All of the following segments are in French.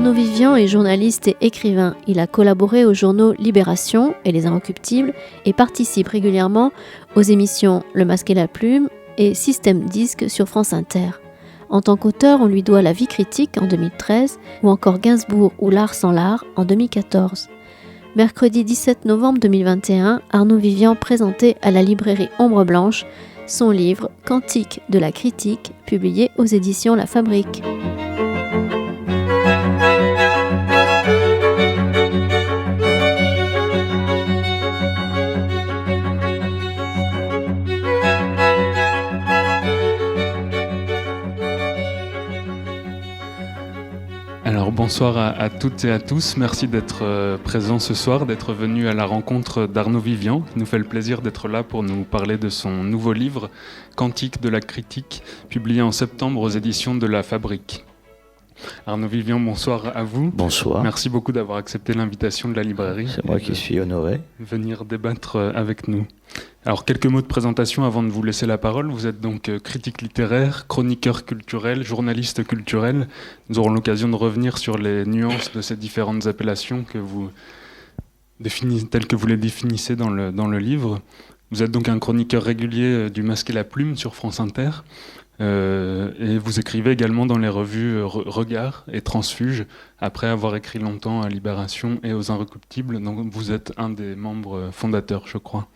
Arnaud Vivian est journaliste et écrivain. Il a collaboré aux journaux Libération et Les Inrecuptibles et participe régulièrement aux émissions Le Masque et la Plume et Système Disque sur France Inter. En tant qu'auteur, on lui doit La Vie critique en 2013 ou encore Gainsbourg ou L'Art sans l'art en 2014. Mercredi 17 novembre 2021, Arnaud Vivian présentait à la librairie Ombre Blanche son livre Cantique de la critique, publié aux éditions La Fabrique. Alors bonsoir à toutes et à tous, merci d'être présents ce soir, d'être venus à la rencontre d'Arnaud Vivian. Il nous fait le plaisir d'être là pour nous parler de son nouveau livre, Cantique de la critique, publié en septembre aux éditions de La Fabrique. Arnaud Vivian, bonsoir à vous. Bonsoir. Merci beaucoup d'avoir accepté l'invitation de la librairie. C'est moi qui suis honoré. Venir débattre avec nous. Alors, quelques mots de présentation avant de vous laisser la parole. Vous êtes donc critique littéraire, chroniqueur culturel, journaliste culturel. Nous aurons l'occasion de revenir sur les nuances de ces différentes appellations que vous telles que vous les définissez dans le livre. Vous êtes donc un chroniqueur régulier du Masque et la Plume sur France Inter. Et vous écrivez également dans les revues Regard et Transfuge, après avoir écrit longtemps à Libération et aux Inrecuptibles. Donc vous êtes un des membres fondateurs, je crois.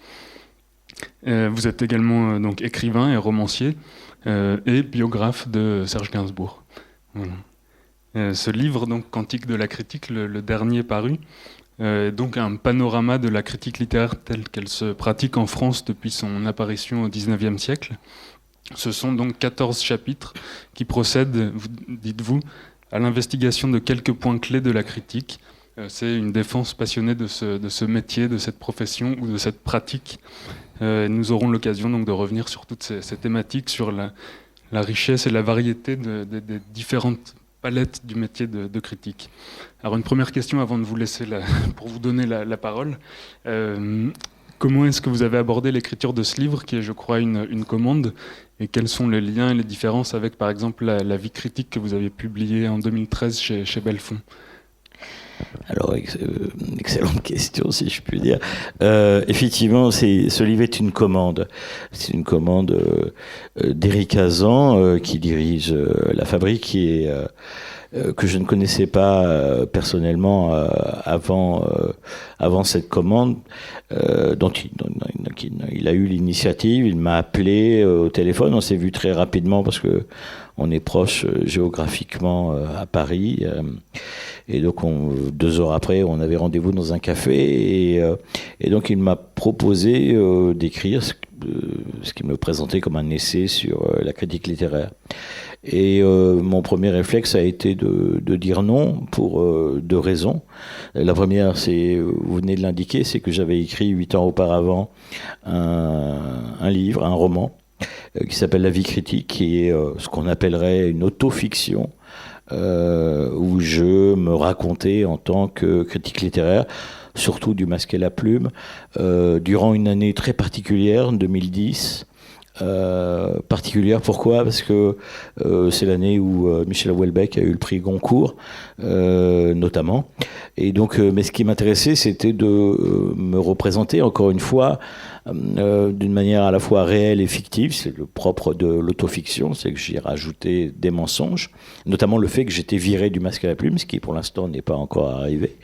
Vous êtes également donc écrivain et romancier et biographe de Serge Gainsbourg. Voilà. Ce livre, donc Cantique de la critique, le dernier paru, est donc un panorama de la critique littéraire telle qu'elle se pratique en France depuis son apparition au XIXe siècle. Ce sont donc 14 chapitres qui procèdent, dites-vous, à l'investigation de quelques points clés de la critique. C'est une défense passionnée de ce métier, de cette profession ou de cette pratique. Nous aurons l'occasion donc de revenir sur toutes ces thématiques, sur la richesse et la variété des différentes palettes du métier de critique. Alors une première question avant de vous laisser pour vous donner la parole. Comment est-ce que vous avez abordé l'écriture de ce livre, qui est, je crois, une commande, et quels sont les liens et les différences avec, par exemple, la vie critique que vous avez publiée en 2013 chez Belfond? Alors, excellente question, si je puis dire. Effectivement, ce livre est une commande. C'est une commande d'Éric Hazan, qui dirige La Fabrique, que je ne connaissais pas personnellement avant cette commande, dont il a eu l'initiative. Il m'a appelé au téléphone. On s'est vu très rapidement parce que on est proche géographiquement à Paris. Et donc, 2 heures après, on avait rendez-vous dans un café. Et donc, il m'a proposé d'écrire ce qu'il me présentait comme un essai sur la critique littéraire. Et mon premier réflexe a été de dire non pour 2 raisons. La première, vous venez de l'indiquer, c'est que j'avais écrit 8 ans auparavant un livre, un roman, qui s'appelle La Vie critique, qui est ce qu'on appellerait une autofiction, où je me racontais en tant que critique littéraire, surtout du Masque et la Plume, durant une année très particulière, 2010. Particulière, pourquoi? Parce que c'est l'année où Michel Houellebecq a eu le prix Goncourt, notamment. Et donc, mais ce qui m'intéressait, c'était de me représenter, encore une fois, d'une manière à la fois réelle et fictive. C'est le propre de l'autofiction, c'est que j'y ai rajouté des mensonges, notamment le fait que j'étais viré du Masque à la Plume, ce qui pour l'instant n'est pas encore arrivé.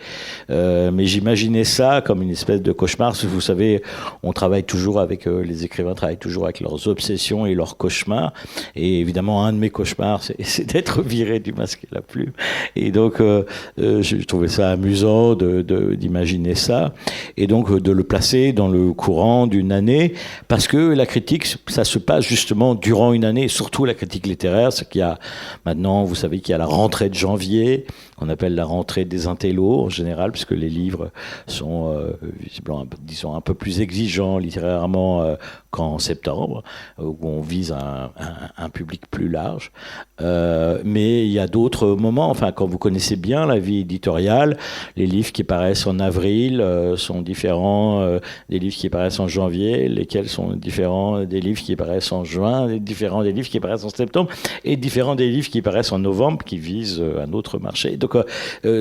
Mais j'imaginais ça comme une espèce de cauchemar. Vous savez, on travaille toujours avec, les écrivains travaillent toujours avec leurs obsessions et leurs cauchemars. Et évidemment, un de mes cauchemars, c'est d'être viré du Masque à la Plume. Et donc, je trouvais ça amusant d'imaginer ça. Et donc, de le placer dans le courant d'une année, parce que la critique, ça se passe justement durant une année, surtout la critique littéraire. C'est qu'il y a maintenant, vous savez qu'il y a la rentrée de janvier, qu'on appelle la rentrée des intellos en général, puisque les livres sont visiblement, disons, un peu plus exigeants littérairement qu'en septembre, où on vise un public plus large. Mais il y a d'autres moments, enfin, quand vous connaissez bien la vie éditoriale, les livres qui paraissent en avril sont différents des livres qui paraissent en janvier, lesquels sont différents des livres qui paraissent en juin, différents des livres qui paraissent en septembre, et différents des livres qui paraissent en novembre, qui visent un autre marché. Donc Donc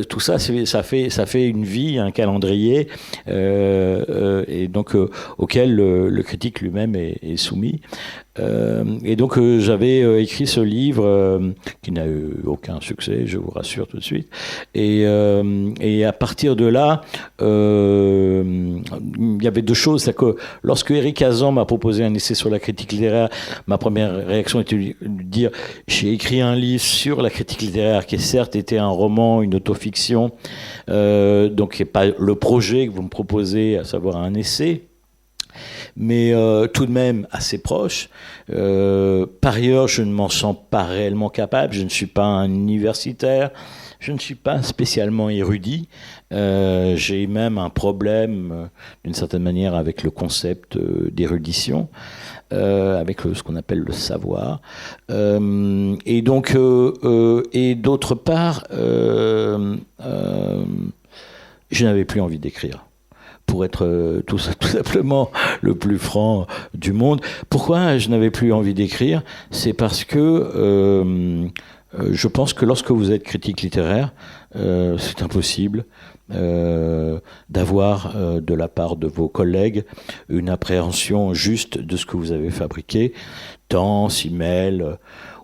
tout ça, ça fait une vie, un calendrier, et donc auquel le critique lui-même est soumis. Et donc j'avais écrit ce livre qui n'a eu aucun succès, je vous rassure tout de suite. Et à partir de là, il y avait deux choses. C'est que lorsque Éric Hazan m'a proposé un essai sur la critique littéraire, ma première réaction était de dire j'ai écrit un livre sur la critique littéraire qui certes était un roman, une autofiction, donc qui n'est pas le projet que vous me proposez, à savoir un essai, mais tout de même assez proche. Par ailleurs, je ne m'en sens pas réellement capable, je ne suis pas un universitaire, je ne suis pas spécialement érudit, j'ai même un problème d'une certaine manière avec le concept d'érudition, avec ce qu'on appelle le savoir. Et donc, et d'autre part, je n'avais plus envie d'écrire. Pour être tout simplement le plus franc du monde. Pourquoi je n'avais plus envie d'écrire ? C'est parce que je pense que lorsque vous êtes critique littéraire, c'est impossible d'avoir de la part de vos collègues une appréhension juste de ce que vous avez fabriqué, tant s'y mêle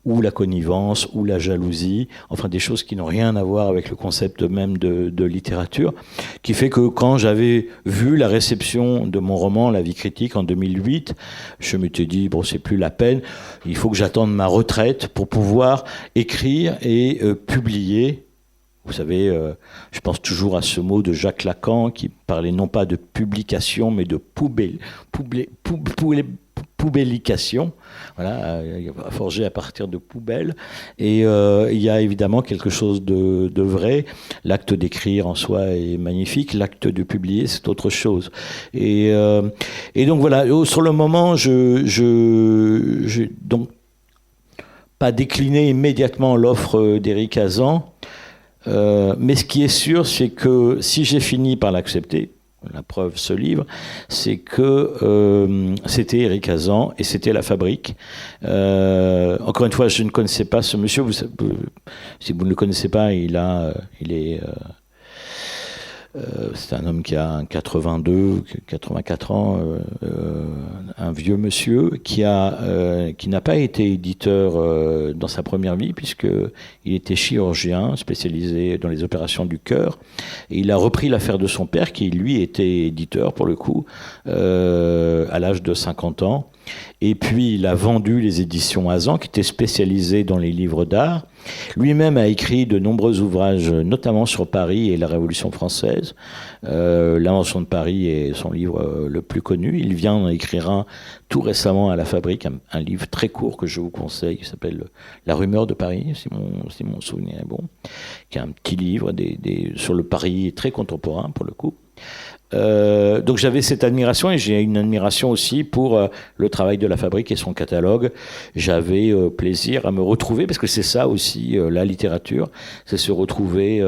ou la connivence, ou la jalousie, enfin des choses qui n'ont rien à voir avec le concept même de littérature, qui fait que quand j'avais vu la réception de mon roman La vie critique en 2008, je m'étais dit, bon, c'est plus la peine, il faut que j'attende ma retraite pour pouvoir écrire et publier. Vous savez, je pense toujours à ce mot de Jacques Lacan qui parlait non pas de publication, mais de poubellication, voilà, forgé à partir de poubelles. Et il y a évidemment quelque chose de vrai. L'acte d'écrire en soi est magnifique, l'acte de publier, c'est autre chose. Et donc voilà, sur le moment, je donc pas décliné immédiatement l'offre d'Éric Hazan, mais ce qui est sûr, c'est que si j'ai fini par l'accepter, la preuve, ce livre, c'est que c'était Éric Hazan et c'était La Fabrique. Encore une fois, je ne connaissais pas ce monsieur. Si vous ne le connaissez pas, c'est un homme qui a 84 ans, un vieux monsieur qui n'a pas été éditeur dans sa première vie puisqu'il était chirurgien spécialisé dans les opérations du cœur. Et il a repris l'affaire de son père qui, lui, était éditeur pour le coup, à l'âge de 50 ans. Et puis il a vendu les éditions Hazan qui étaient spécialisées dans les livres d'art. Lui-même a écrit de nombreux ouvrages, notamment sur Paris et la Révolution française. L'invention de Paris est son livre le plus connu. Il vient d'en écrire un tout récemment à La Fabrique, un livre très court que je vous conseille, qui s'appelle La rumeur de Paris, si mon souvenir est bon, qui est un petit livre sur le Paris très contemporain pour le coup. Donc j'avais cette admiration et j'ai une admiration aussi pour le travail de La Fabrique et son catalogue. J'avais plaisir à me retrouver, parce que c'est ça aussi la littérature, c'est se retrouver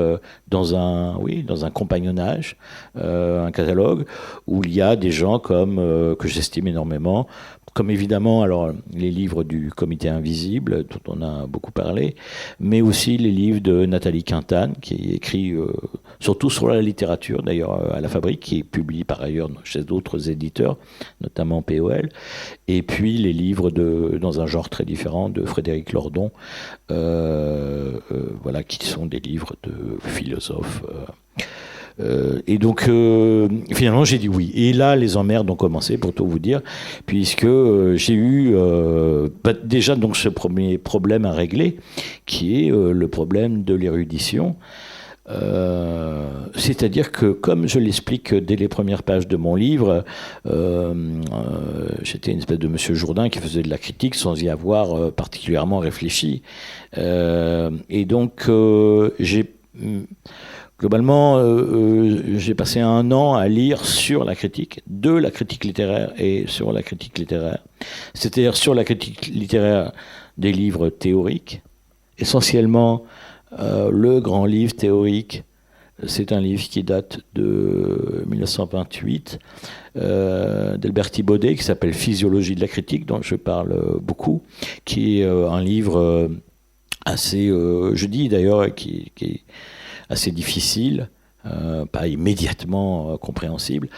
dans un compagnonnage, un catalogue où il y a des gens que j'estime énormément, comme évidemment alors les livres du Comité Invisible dont on a beaucoup parlé, mais aussi les livres de Nathalie Quintane qui écrit surtout sur la littérature d'ailleurs à La Fabrique, qui publie par ailleurs chez d'autres éditeurs, notamment POL, et puis les livres dans un genre très différent de Frédéric Lordon, voilà, qui sont des livres de philosophes. Et donc finalement j'ai dit oui, et là les emmerdes ont commencé, pour tout vous dire, puisque j'ai eu déjà donc ce premier problème à régler, qui est le problème de l'érudition. C'est-à-dire que, comme je l'explique dès les premières pages de mon livre, j'étais une espèce de monsieur Jourdain qui faisait de la critique sans y avoir particulièrement réfléchi. Et donc globalement, j'ai passé un an à lire sur la critique, de la critique littéraire et sur la critique littéraire. C'est-à-dire sur la critique littéraire des livres théoriques, essentiellement le grand livre théorique. C'est un livre qui date de 1928, d'Albert Thibaudet, qui s'appelle Physiologie de la critique, dont je parle beaucoup, qui est un livre assez, je dis d'ailleurs, qui assez difficile, pas immédiatement compréhensible,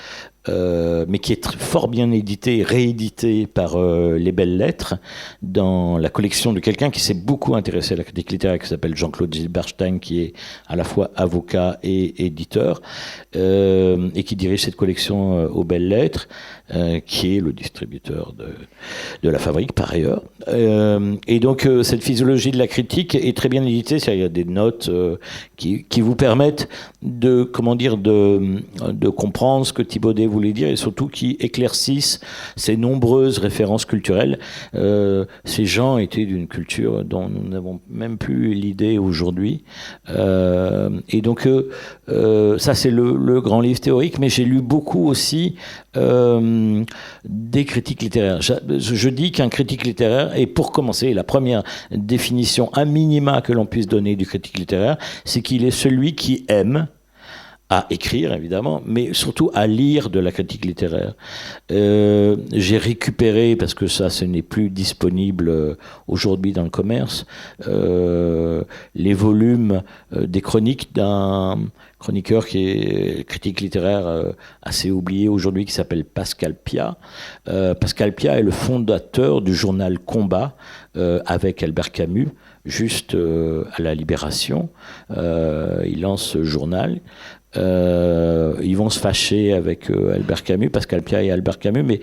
mais qui est fort bien édité, réédité par les Belles Lettres, dans la collection de quelqu'un qui s'est beaucoup intéressé à la critique littéraire, qui s'appelle Jean-Claude Zilberstein, qui est à la fois avocat et éditeur, et qui dirige cette collection aux Belles Lettres, qui est le distributeur de la Fabrique, par ailleurs. Et donc, cette physiologie de la critique est très bien éditée, c'est-à-dire il y a des notes qui vous permettent de comprendre ce que Thibaudet voulait dire, et surtout qui éclaircissent ces nombreuses références culturelles. Ces gens étaient d'une culture dont nous n'avons même plus l'idée aujourd'hui. Et donc, ça c'est le grand livre théorique, mais j'ai lu beaucoup aussi des critiques littéraires. Je dis qu'un critique littéraire, et pour commencer, la première définition à minima que l'on puisse donner du critique littéraire, c'est qu'il est celui qui aime à écrire, évidemment, mais surtout à lire de la critique littéraire. J'ai récupéré, parce que ça, ce n'est plus disponible aujourd'hui dans le commerce, les volumes des chroniques d'un chroniqueur qui est critique littéraire assez oublié aujourd'hui, qui s'appelle Pascal Piat. Pascal Piat est le fondateur du journal Combat avec Albert Camus, juste à la Libération. Il lance ce journal. Ils vont se fâcher avec Albert Camus, Pascal Piat et Albert Camus, mais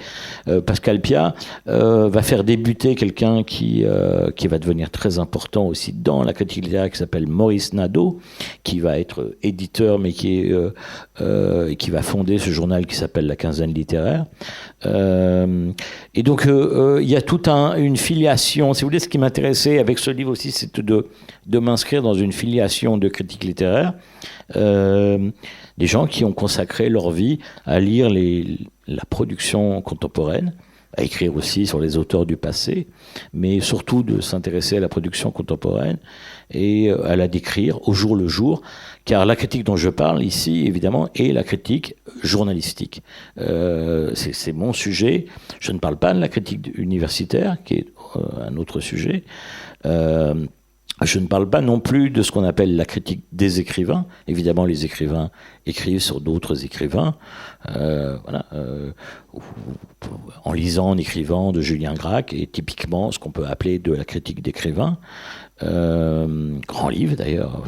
Pascal Piat va faire débuter quelqu'un qui va devenir très important aussi dans la critique littéraire, qui s'appelle Maurice Nadeau, qui va être éditeur, mais qui va fonder ce journal qui s'appelle La Quinzaine littéraire. Et donc il y a toute une filiation. Si vous voulez, ce qui m'intéressait avec ce livre aussi, c'est de m'inscrire dans une filiation de critique littéraire. Des gens qui ont consacré leur vie à lire la production contemporaine, à écrire aussi sur les auteurs du passé, mais surtout de s'intéresser à la production contemporaine et à la décrire au jour le jour, car la critique dont je parle ici, évidemment, est la critique journalistique. C'est mon sujet. Je ne parle pas de la critique universitaire, qui est un autre sujet. Je ne parle pas non plus de ce qu'on appelle la critique des écrivains. Évidemment, les écrivains écrivent sur d'autres écrivains. En lisant, en écrivant de Julien Gracq, et typiquement ce qu'on peut appeler de la critique d'écrivain. Grand livre d'ailleurs.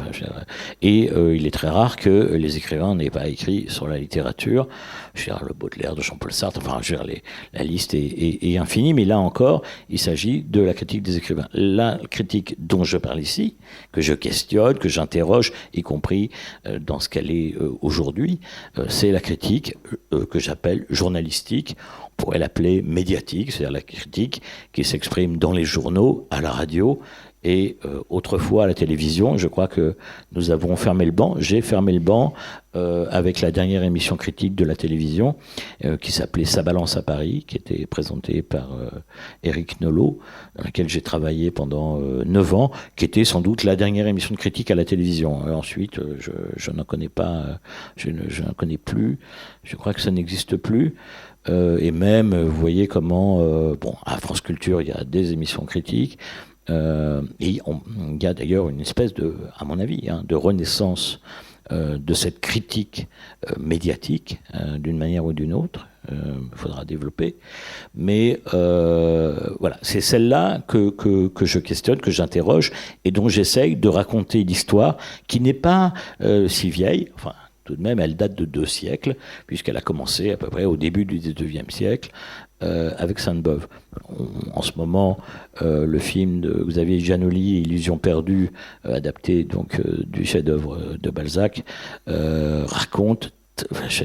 Et il est très rare que les écrivains n'aient pas écrit sur la littérature. Le Baudelaire de Jean-Paul Sartre, la liste est infinie, mais là encore, il s'agit de la critique des écrivains. La critique dont je parle ici, que je questionne, que j'interroge, y compris dans ce qu'elle est aujourd'hui, c'est la critique que j'appelle journalistique. On pourrait l'appeler médiatique, c'est-à-dire la critique qui s'exprime dans les journaux, à la radio, et autrefois à la télévision. Je crois que nous avons fermé le banc. J'ai fermé le banc avec la dernière émission critique de la télévision qui s'appelait Ça balance à Paris, qui était présentée par Éric Nolot, dans laquelle j'ai travaillé pendant 9 ans, qui était sans doute la dernière émission de critique à la télévision. Ensuite, je n'en connais pas, je n'en connais plus. Je crois que ça n'existe plus. Et même, vous voyez comment, à France Culture, il y a des émissions critiques. Et il y a d'ailleurs une espèce à mon avis, de renaissance de cette critique médiatique, d'une manière ou d'une autre. Il faudra développer. Mais voilà, c'est celle-là que je questionne, que j'interroge, et dont j'essaye de raconter l'histoire, qui n'est pas si vieille. Enfin, tout de même, elle date de 2 siècles, puisqu'elle a commencé à peu près au début du XIXe siècle, avec Sainte-Beuve. En ce moment, le film de Xavier Giannoli, Illusion perdue, adapté donc du chef-d'œuvre de Balzac, raconte,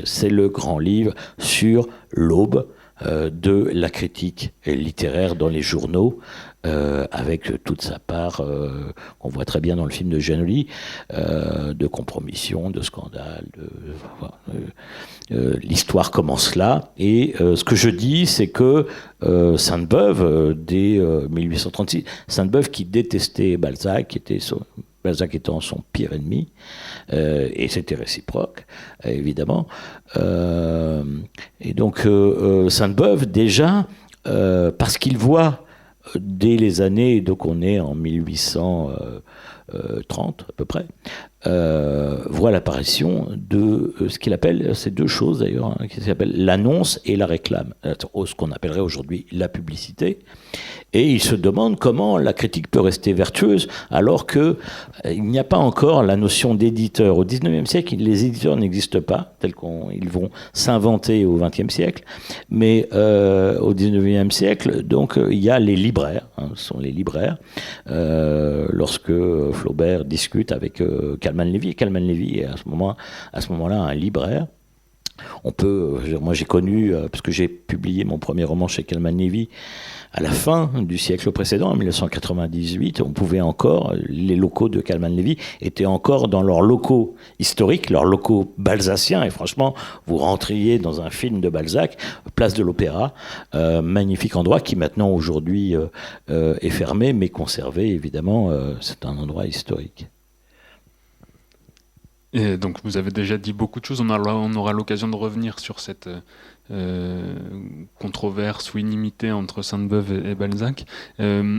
c'est le grand livre sur l'aube de la critique littéraire dans les journaux, avec toute sa part, qu'on voit très bien dans le film de Giannoli, de compromission, de scandale. L'histoire commence là, et ce que je dis, c'est que Sainte-Beuve, dès 1836, Sainte-Beuve qui détestait Balzac, Balzac étant son pire ennemi, et c'était réciproque, évidemment. Et donc Sainte-Beuve, déjà, parce qu'il voit dès les années, donc on est en 1830 à peu près, voit l'apparition de ce qu'il appelle, c'est deux choses d'ailleurs, qui s'appellent l'annonce et la réclame, ce qu'on appellerait aujourd'hui la publicité. Et il se demande comment la critique peut rester vertueuse alors qu'il n'y a pas encore la notion d'éditeur. Au XIXe siècle, les éditeurs n'existent pas, tels qu'ils vont s'inventer au XXe siècle. Mais au XIXe siècle, donc, il y a les libraires. Ce sont les libraires. Lorsque Flaubert discute avec Kalman Levy, et Kalman Levy est à ce moment-là un libraire. Moi j'ai connu, parce que j'ai publié mon premier roman chez Kalman Levy à la fin du siècle précédent, en 1998, on pouvait encore, les locaux de Kalman Levy étaient encore dans leurs locaux historiques, leurs locaux balzaciens, et franchement, vous rentriez dans un film de Balzac, place de l'Opéra, magnifique endroit qui maintenant aujourd'hui est fermé, mais conservé évidemment, c'est un endroit historique. Et donc vous avez déjà dit beaucoup de choses, on aura l'occasion de revenir sur cette controverse ou inimité entre Sainte-Beuve et Balzac.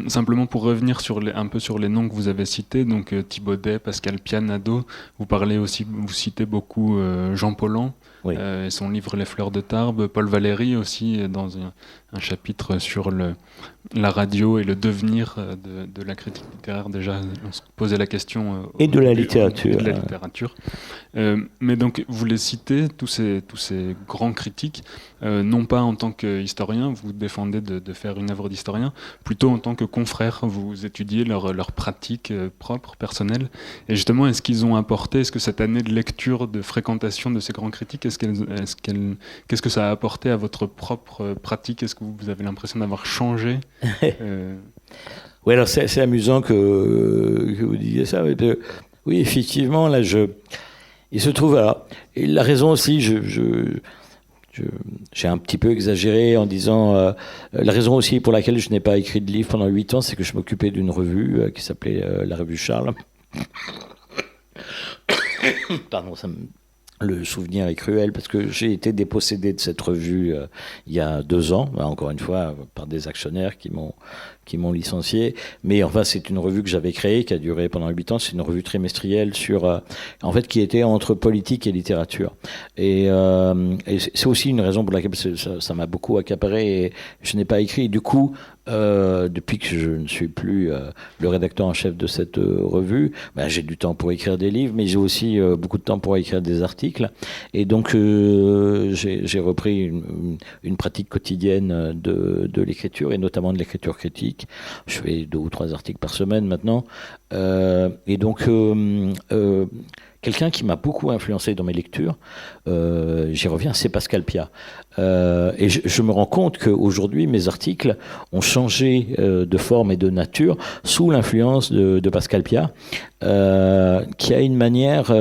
Simplement pour revenir un peu sur les noms que vous avez cités, donc Thibaudet, Pascal Piat, Nadaud, vous citez beaucoup Jean Paulhan, oui. Et son livre Les Fleurs de Tarbes, Paul Valéry aussi dans un chapitre sur la radio et le devenir de la critique littéraire. Déjà, on se posait la question. Et de la littérature. De la littérature. Mais donc, vous les citez, tous ces grands critiques, non pas en tant qu'historien, vous défendez de faire une œuvre d'historien, plutôt en tant que confrère, vous étudiez leur pratique propre, personnelle. Et justement, est-ce que cette année de lecture, de fréquentation de ces grands critiques, qu'est-ce que ça a apporté à votre propre pratique? Est-ce que vous avez l'impression d'avoir changé? Oui, alors c'est amusant que vous disiez ça. Oui, effectivement, là, il se trouve, alors, et la raison aussi, j'ai un petit peu exagéré en disant la raison aussi pour laquelle je n'ai pas écrit de livre pendant 8 ans, c'est que je m'occupais d'une revue qui s'appelait la Revue Charles. Pardon, le souvenir est cruel parce que j'ai été dépossédé de cette revue il y a 2 ans, encore une fois par des actionnaires qui m'ont licencié. Mais enfin, c'est une revue que j'avais créée, qui a duré pendant 8 ans. C'est une revue trimestrielle qui était entre politique et littérature. Et c'est aussi une raison pour laquelle ça m'a beaucoup accaparé et je n'ai pas écrit. Et du coup, depuis que je ne suis plus le rédacteur en chef de cette revue, j'ai du temps pour écrire des livres, mais j'ai aussi beaucoup de temps pour écrire des articles. Et donc, j'ai repris une pratique quotidienne de l'écriture, et notamment de l'écriture critique. Je fais 2 ou 3 articles par semaine maintenant. Et donc, quelqu'un qui m'a beaucoup influencé dans mes lectures, j'y reviens, c'est Pascal Piat. Et je me rends compte qu'aujourd'hui, mes articles ont changé de forme et de nature sous l'influence de Pascal Piat, qui a une manière,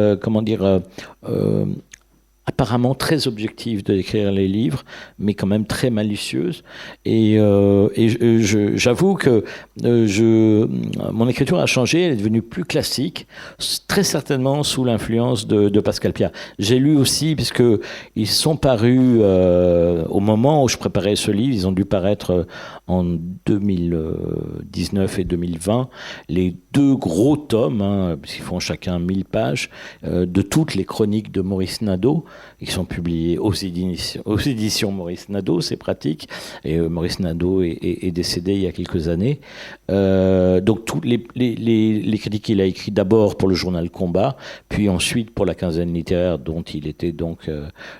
apparemment très objective de décrire les livres, mais quand même très malicieuse. Et j'avoue que mon écriture a changé, elle est devenue plus classique, très certainement sous l'influence de Pascal Piat. J'ai lu aussi, puisque ils sont parus au moment où je préparais ce livre, ils ont dû paraître en 2019 et 2020, les 2 gros tomes, puisqu'ils font chacun 1000 pages, de toutes les chroniques de Maurice Nadeau, qui sont publiés aux éditions Maurice Nadeau, c'est pratique. Et Maurice Nadeau est décédé il y a quelques années. Donc tous les critiques qu'il a écrits d'abord pour le journal Combat, puis ensuite pour la Quinzaine littéraire, dont il était donc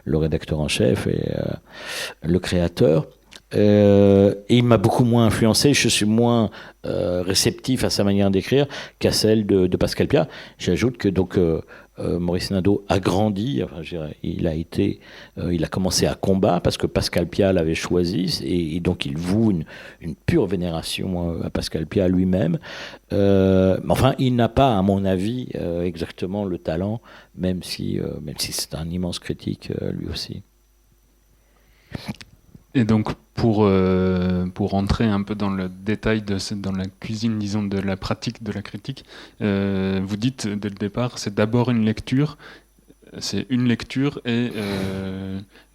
le rédacteur en chef et le créateur. Et il m'a beaucoup moins influencé, je suis moins réceptif à sa manière d'écrire qu'à celle de Pascal Piat. J'ajoute que donc Maurice Nadeau a grandi, il a commencé à Combat parce que Pascal Piat l'avait choisi, et donc il voue une pure vénération à Pascal Piat lui-même. Enfin, il n'a pas, à mon avis, exactement le talent, même si c'est un immense critique lui aussi. Et donc, pour rentrer un peu dans le détail, dans la cuisine, disons, de la pratique de la critique, vous dites dès le départ, c'est d'abord une lecture. c'est une lecture et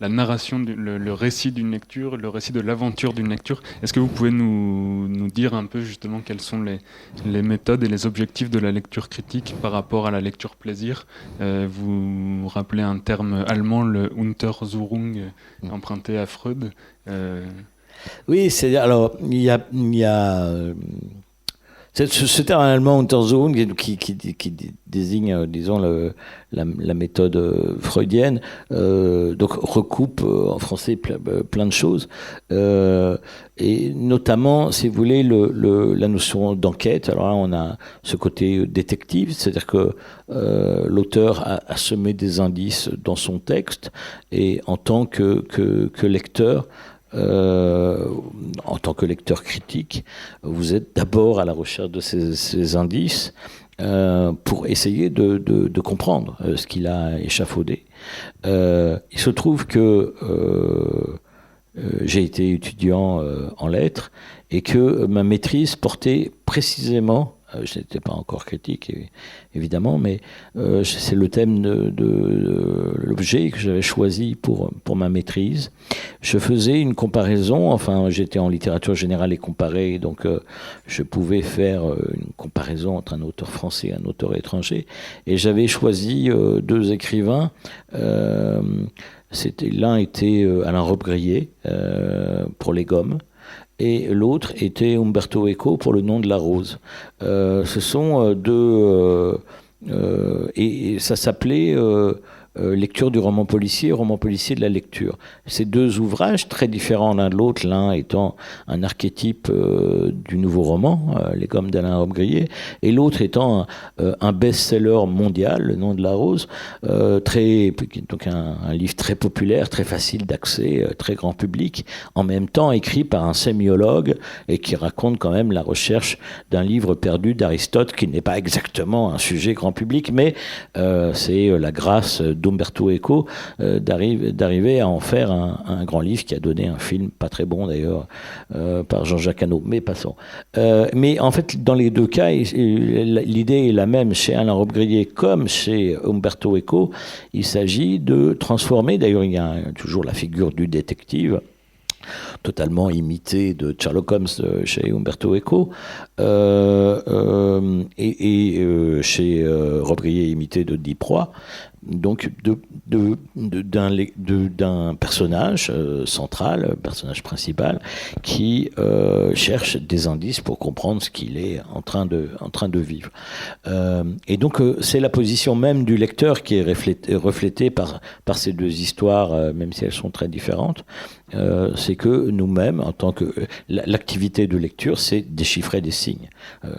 la narration, le récit d'une lecture, le récit de l'aventure d'une lecture. Est-ce que vous pouvez nous dire un peu justement quelles sont les méthodes et les objectifs de la lecture critique par rapport à la lecture plaisir? Vous rappelez un terme allemand, le Untersuchung, emprunté à Freud. Oui, alors il y a ce terme allemand Untersuchung qui désigne, disons, la méthode freudienne, donc recoupe en français plein de choses, et notamment, si vous voulez, la notion d'enquête. Alors là, on a ce côté détective, c'est-à-dire que l'auteur a semé des indices dans son texte, et en tant que lecteur, en tant que lecteur critique, vous êtes d'abord à la recherche de ces indices pour essayer de comprendre ce qu'il a échafaudé. Il se trouve que j'ai été étudiant en lettres et que ma maîtrise portait précisément, je n'étais pas encore critique évidemment, mais c'est le thème de l'objet que j'avais choisi pour ma maîtrise. Je faisais une comparaison, enfin j'étais en littérature générale et comparée, donc je pouvais faire une comparaison entre un auteur français et un auteur étranger, et j'avais choisi deux écrivains. L'un était Alain Robbe-Grillet pour Les Gommes, et l'autre était Umberto Eco pour Le Nom de la Rose. Ce sont deux... et ça s'appelait Lecture du roman policier de la lecture. Ces deux ouvrages très différents l'un de l'autre, l'un étant un archétype du nouveau roman, Les Gommes d'Alain Robbe-Grillet, et l'autre étant un best-seller mondial, Le Nom de la Rose, donc un livre très populaire, très facile d'accès, très grand public, en même temps écrit par un sémiologue et qui raconte quand même la recherche d'un livre perdu d'Aristote qui n'est pas exactement un sujet grand public, mais c'est la grâce d'Umberto Eco d'arriver à en faire un grand livre qui a donné un film pas très bon d'ailleurs par Jean-Jacques Hano, mais passons. Mais en fait, dans les deux cas, l'idée est la même chez Alain Robbe-Grillet comme chez Umberto Eco. Il s'agit de transformer, d'ailleurs il y a toujours la figure du détective, totalement imité de Sherlock Holmes chez Umberto Eco, et chez Robbe-Grillet imité de Diproy, donc d'un personnage central, personnage principal, qui cherche des indices pour comprendre ce qu'il est en train de vivre. Et donc c'est la position même du lecteur qui est reflétée par ces deux histoires, même si elles sont très différentes. C'est que nous-mêmes, en tant que l'activité de lecture, c'est déchiffrer des signes.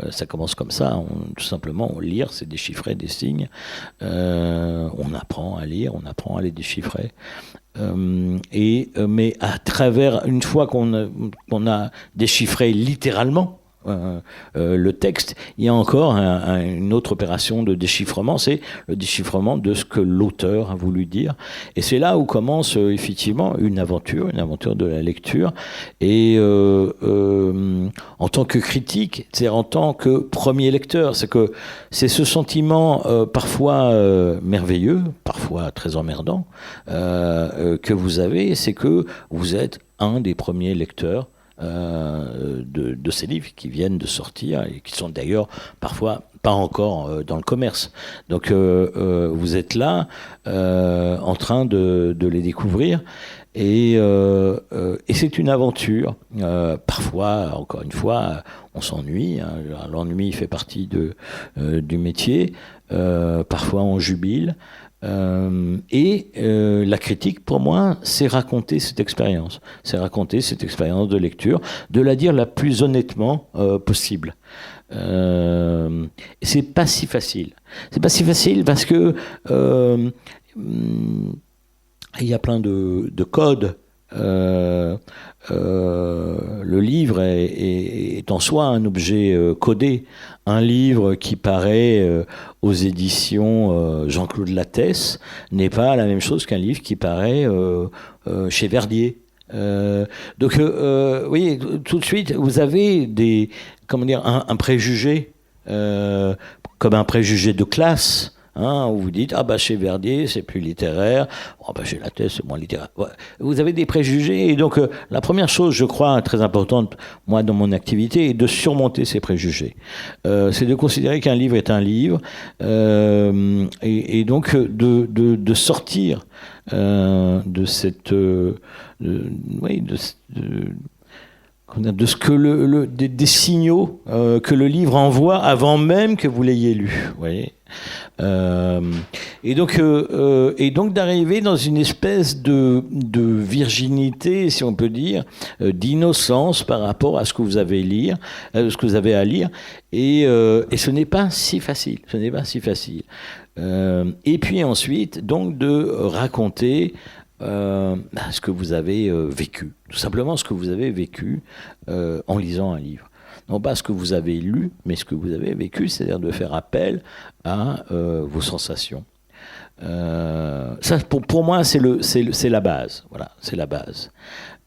Ça commence comme ça, tout simplement, lire, c'est déchiffrer des signes. On apprend à lire, on apprend à les déchiffrer. Mais à travers, une fois qu'on a déchiffré littéralement le texte, il y a encore une autre opération de déchiffrement, c'est le déchiffrement de ce que l'auteur a voulu dire. Et c'est là où commence effectivement une aventure de la lecture. Et en tant que critique, c'est-à-dire en tant que premier lecteur, c'est ce sentiment parfois merveilleux, parfois très emmerdant, que vous avez, c'est que vous êtes un des premiers lecteurs de ces livres qui viennent de sortir et qui sont d'ailleurs parfois pas encore dans le commerce. Donc vous êtes là en train de les découvrir et c'est une aventure. Parfois, encore une fois, on s'ennuie. L'ennui fait partie du métier. Parfois, on jubile. La critique, pour moi, c'est raconter cette expérience. C'est raconter cette expérience de lecture, de la dire la plus honnêtement possible. C'est pas si facile. C'est pas si facile parce que il y a plein de codes. Le livre est en soi un objet codé. Un livre qui paraît aux éditions Jean-Claude Lattès n'est pas la même chose qu'un livre qui paraît chez Verdier. Donc, oui, tout de suite, vous avez un préjugé, comme un préjugé de classe, où vous dites chez Verdier c'est plus littéraire, chez Lattès c'est moins littéraire. Ouais. Vous avez des préjugés, et donc la première chose, je crois, très importante moi dans mon activité, est de surmonter ces préjugés. C'est de considérer qu'un livre est un livre, et donc de sortir de cette de ce que des signaux que le livre envoie avant même que vous l'ayez lu. Vous voyez, et donc d'arriver dans une espèce de virginité, si on peut dire, d'innocence par rapport à ce que vous avez à lire, et ce n'est pas si facile. Et puis ensuite, donc de raconter ce que vous avez vécu, tout simplement ce que vous avez vécu en lisant un livre. Non pas ce que vous avez lu, mais ce que vous avez vécu, c'est-à-dire de faire appel à vos sensations. Ça, pour moi, c'est la base. Voilà, c'est la base.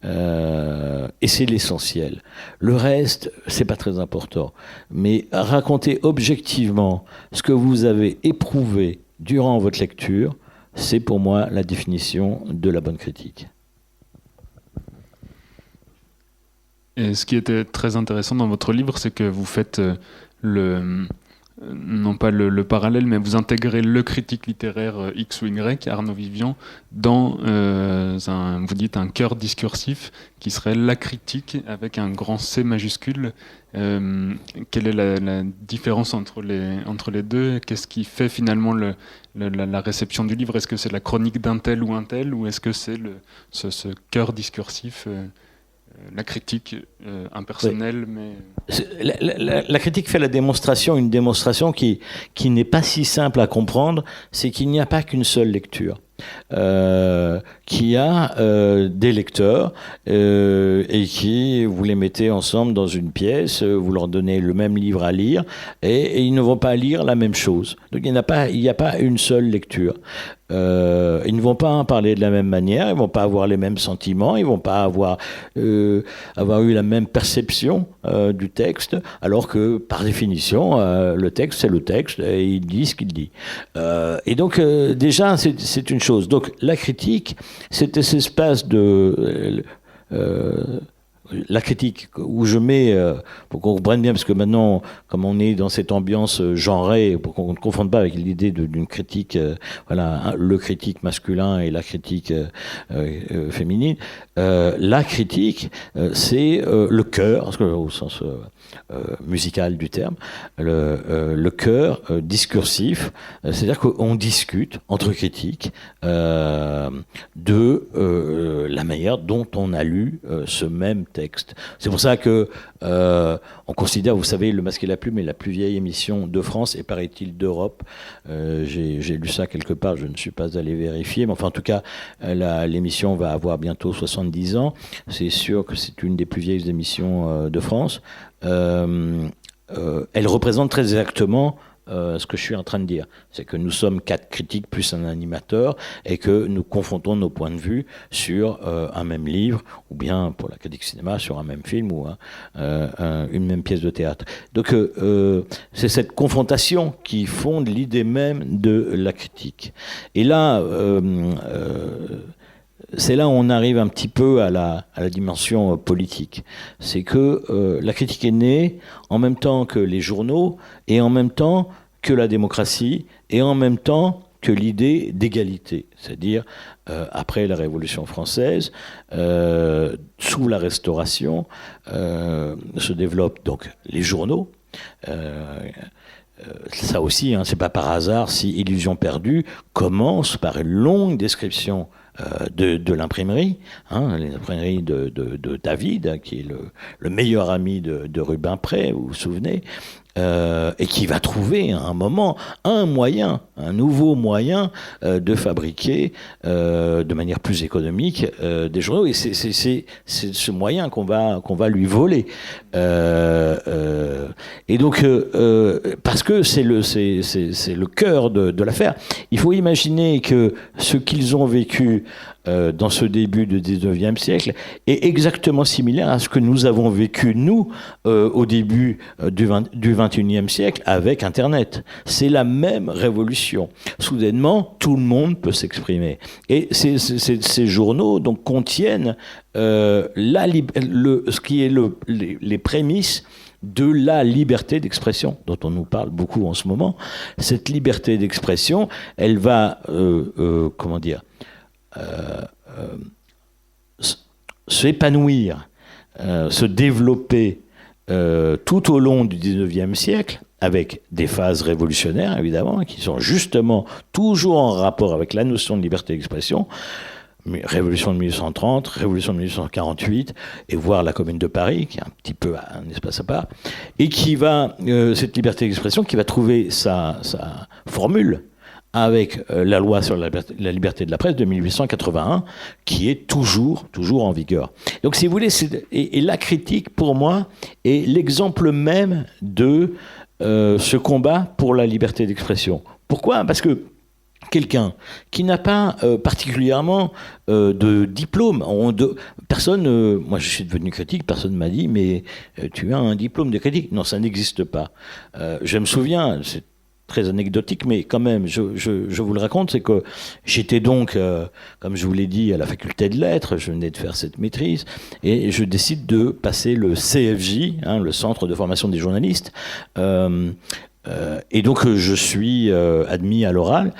Et c'est l'essentiel. Le reste, c'est pas très important. Mais raconter objectivement ce que vous avez éprouvé durant votre lecture, c'est pour moi la définition de la bonne critique. Et ce qui était très intéressant dans votre livre, c'est que vous faites non pas le parallèle, mais vous intégrez le critique littéraire X ou Y, Arnaud Vivian, dans vous dites un cœur discursif qui serait la critique avec un grand C majuscule. Quelle est la différence entre les deux? Qu'est-ce qui fait finalement la réception du livre? Est-ce que c'est la chronique d'un tel, ou est-ce que c'est ce cœur discursif, la critique impersonnelle, oui. Mais la critique fait une démonstration qui n'est pas si simple à comprendre, c'est qu'il n'y a pas qu'une seule lecture. Qui a des lecteurs et qui, vous les mettez ensemble dans une pièce, vous leur donnez le même livre à lire, et ils ne vont pas lire la même chose. Donc il n'y a pas une seule lecture. Ils ne vont pas en parler de la même manière, ils ne vont pas avoir les mêmes sentiments, ils ne vont pas avoir eu la même perception du texte, alors que par définition, le texte c'est le texte, et il dit ce qu'il dit. Et donc déjà c'est une chose. Donc la critique, c'était cet espace de... la critique où je mets, pour qu'on comprenne bien, parce que maintenant, comme on est dans cette ambiance genrée, pour qu'on ne confonde pas avec l'idée d'une critique, le critique masculin et la critique féminine, la critique, c'est le cœur, au sens musical du terme, le cœur discursif, c'est-à-dire qu'on discute entre critiques de la manière dont on a lu ce même texte. C'est pour ça que on considère, vous savez, Le Masque et la Plume est la plus vieille émission de France et, paraît-il, d'Europe. J'ai lu ça quelque part, je ne suis pas allé vérifier, mais enfin, en tout cas, l'émission va avoir bientôt 70 ans. C'est sûr que c'est une des plus vieilles émissions de France. Elle représente très exactement ce que je suis en train de dire. C'est que nous sommes 4 critiques plus un animateur, et que nous confrontons nos points de vue sur un même livre, ou bien pour la critique cinéma sur un même film, ou une même pièce de théâtre. Donc c'est cette confrontation qui fonde l'idée même de la critique. Et là, c'est là où on arrive un petit peu à la dimension politique. C'est que la critique est née en même temps que les journaux, et en même temps que la démocratie, et en même temps que l'idée d'égalité. C'est-à-dire, après la Révolution française, sous la Restauration, se développent donc les journaux. Ça aussi, c'est pas par hasard si Illusion perdue commence par une longue description de l'imprimerie, l'imprimerie de David, qui est le meilleur ami de Rubin Pré, vous vous souvenez, et qui va trouver à un moment un nouveau moyen de fabriquer de manière plus économique des journaux, et c'est ce moyen qu'on va lui voler. Et donc parce que c'est le cœur de l'affaire. Il faut imaginer que ce qu'ils ont vécu dans ce début du 19e siècle est exactement similaire à ce que nous avons vécu, nous, au début du 21e siècle avec Internet. C'est la même révolution. Soudainement, tout le monde peut s'exprimer. Et ces journaux donc, contiennent ce qui est les prémices de la liberté d'expression, dont on nous parle beaucoup en ce moment. Cette liberté d'expression, elle va, s'épanouir, se développer tout au long du 19e siècle, avec des phases révolutionnaires, évidemment, qui sont justement toujours en rapport avec la notion de liberté d'expression. Révolution de 1830, Révolution de 1848, et voire la Commune de Paris, qui est un petit peu un espace à part, et qui va, cette liberté d'expression, qui va trouver sa formule avec la loi sur la liberté de la presse de 1881, qui est toujours en vigueur. Donc, si vous voulez, et la critique, pour moi, est l'exemple même de ce combat pour la liberté d'expression. Pourquoi ? Parce que quelqu'un qui n'a pas particulièrement de diplôme, personne, moi je suis devenu critique, personne ne m'a dit mais tu as un diplôme de critique. Non, ça n'existe pas. Je me souviens, c'est très anecdotique, mais quand même, je vous le raconte, c'est que j'étais donc, comme je vous l'ai dit, à la faculté de lettres, je venais de faire cette maîtrise, et je décide de passer le CFJ, le Centre de formation des journalistes, et donc je suis admis à l'oral.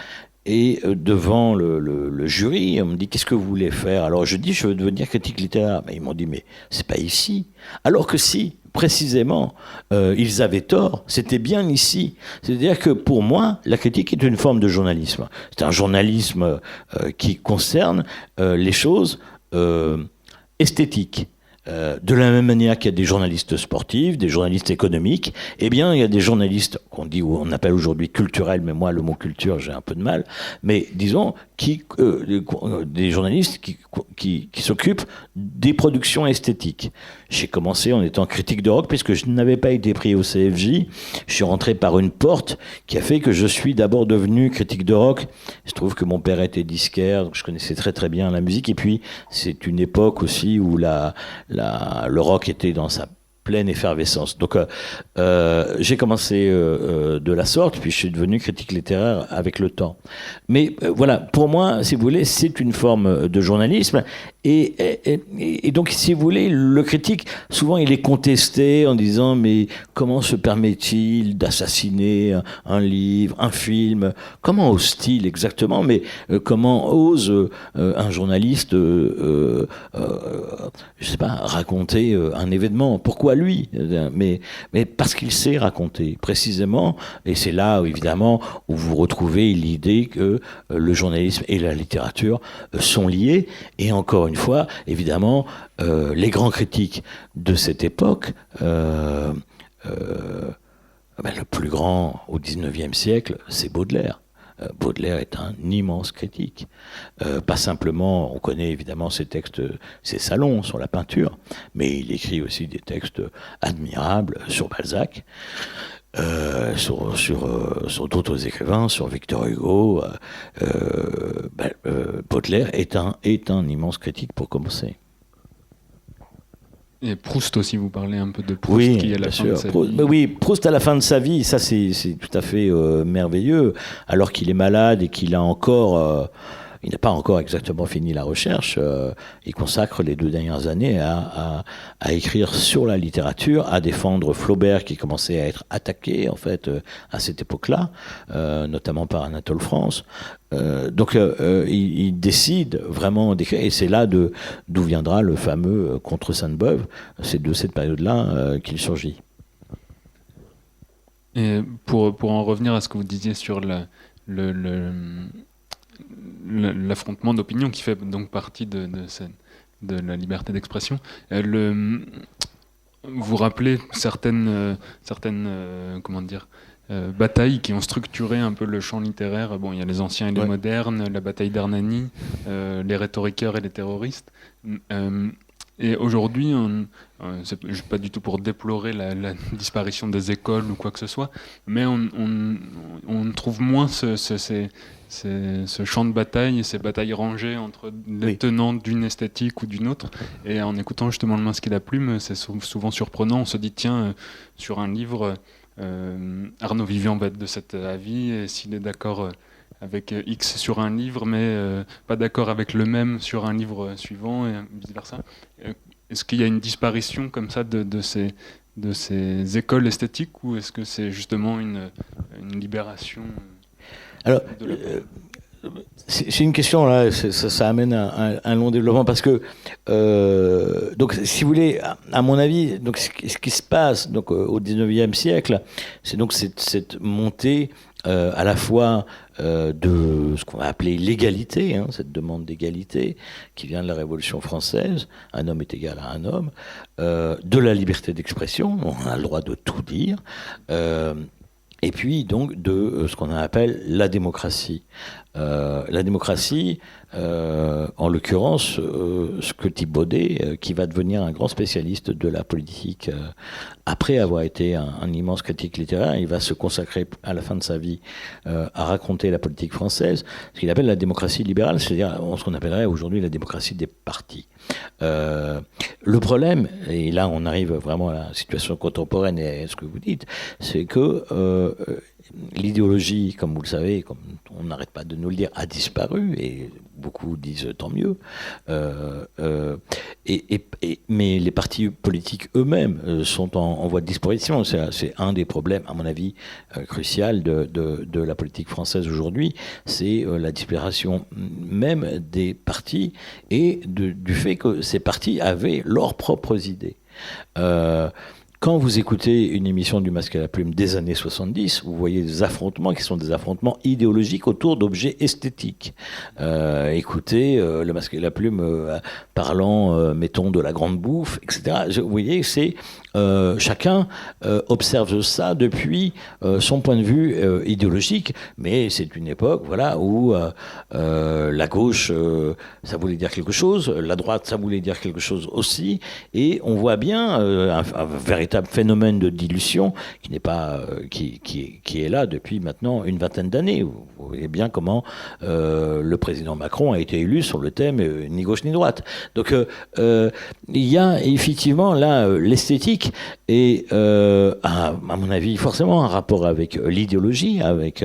Et devant le jury, on me dit « Qu'est-ce que vous voulez faire ?» Alors je dis « Je veux devenir critique littéraire. » Mais ils m'ont dit « Mais c'est pas ici. » Alors que si, précisément, ils avaient tort, c'était bien ici. C'est-à-dire que pour moi, la critique est une forme de journalisme. C'est un journalisme qui concerne les choses esthétiques. De la même manière qu'il y a des journalistes sportifs, des journalistes économiques, eh bien, il y a des journalistes qu'on dit, ou on appelle aujourd'hui culturels, mais moi, le mot culture, j'ai un peu de mal, mais disons, des journalistes qui s'occupent des productions esthétiques. J'ai commencé en étant critique de rock, puisque je n'avais pas été pris au CFJ. Je suis rentré par une porte qui a fait que je suis d'abord devenu critique de rock. Il se trouve que mon père était disquaire, donc je connaissais très très bien la musique, et puis c'est une époque aussi où le rock était dans sa pleine effervescence. Donc j'ai commencé de la sorte, puis je suis devenu critique littéraire avec le temps. Mais voilà, pour moi, si vous voulez, c'est une forme de journalisme. Et donc, si vous voulez, le critique, souvent, il est contesté en disant « Mais comment se permet-il d'assassiner un livre, un film ? Comment ose-t-il exactement ? Mais comment ose un journaliste, je sais pas, raconter un événement ? Pourquoi lui ? Mais parce qu'il sait raconter, précisément. Et c'est là, évidemment, où vous retrouvez l'idée que le journalisme et la littérature sont liés. Et encore une fois, évidemment, les grands critiques de cette époque, le plus grand au XIXe siècle, c'est Baudelaire. Baudelaire est un immense critique. Pas simplement, on connaît évidemment ses textes, ses salons sur la peinture, mais il écrit aussi des textes admirables sur Balzac. Sur d'autres écrivains, sur Victor Hugo, Baudelaire est un immense critique pour commencer. Et Proust aussi, vous parlez un peu de Proust, oui, qui est à la fin de sa vie. Oui, Proust à la fin de sa vie, ça c'est tout à fait merveilleux, alors qu'il est malade et qu'il a encore... il n'a pas encore exactement fini la recherche. Il consacre les 2 dernières années à écrire sur la littérature, à défendre Flaubert qui commençait à être attaqué en fait à cette époque-là, notamment par Anatole France. Donc il décide vraiment d'écrire, et c'est là d'où viendra le fameux Contre Sainte-Beuve. C'est de cette période-là qu'il surgit. Et pour en revenir à ce que vous disiez sur l'affrontement d'opinion qui fait donc partie de la liberté d'expression. Vous rappelez certaines batailles qui ont structuré un peu le champ littéraire. Bon, il y a les anciens et les modernes, la bataille d'Hernani, les rhétoriqueurs et les terroristes. Et aujourd'hui, c'est pas du tout pour déplorer la disparition des écoles ou quoi que ce soit, mais on trouve moins ce champ de bataille et ces batailles rangées entre les tenants d'une esthétique ou d'une autre. Et en écoutant justement Le Masque et la Plume, c'est souvent surprenant. On se dit, tiens, sur un livre, Arnaud Vivian va être de cet avis, et s'il est d'accord avec X sur un livre, mais pas d'accord avec le même sur un livre suivant, et vice-versa. Est-ce qu'il y a une disparition comme ça de ces écoles esthétiques, ou est-ce que c'est justement une libération Alors, c'est une question, là, ça amène un long développement, parce que, donc, si vous voulez, à mon avis, donc, ce qui se passe donc, au 19e siècle, c'est donc cette montée à la fois de ce qu'on va appeler l'égalité, cette demande d'égalité qui vient de la Révolution française, un homme est égal à un homme, de la liberté d'expression, on a le droit de tout dire, et puis donc de ce qu'on appelle la démocratie. La démocratie, en l'occurrence, ce que Thibaudet, qui va devenir un grand spécialiste de la politique, après avoir été un immense critique littéraire, il va se consacrer à la fin de sa vie à raconter la politique française, ce qu'il appelle la démocratie libérale, c'est-à-dire ce qu'on appellerait aujourd'hui la démocratie des partis. Le problème, et là on arrive vraiment à la situation contemporaine et à ce que vous dites, c'est que l'idéologie, comme vous le savez, comme on n'arrête pas de nous le dire, a disparu, et beaucoup disent tant mieux. Mais les partis politiques eux-mêmes sont en voie de disparition. C'est un des problèmes, à mon avis, crucial de la politique française aujourd'hui. C'est la disparition même des partis et du fait que ces partis avaient leurs propres idées. Quand vous écoutez une émission du Masque et la Plume des années 70, vous voyez des affrontements qui sont des affrontements idéologiques autour d'objets esthétiques. Écoutez le Masque et la Plume parlant, mettons, de la grande bouffe, etc. Vous voyez, c'est chacun observe ça depuis son point de vue idéologique, mais c'est une époque, voilà, où la gauche, ça voulait dire quelque chose, la droite, ça voulait dire quelque chose aussi, et on voit bien un véritable phénomène de dilution qui n'est pas qui est là depuis maintenant une vingtaine d'années. Vous voyez bien comment le président Macron a été élu sur le thème ni gauche ni droite. Donc il y a effectivement là l'esthétique et à mon avis forcément un rapport avec l'idéologie, avec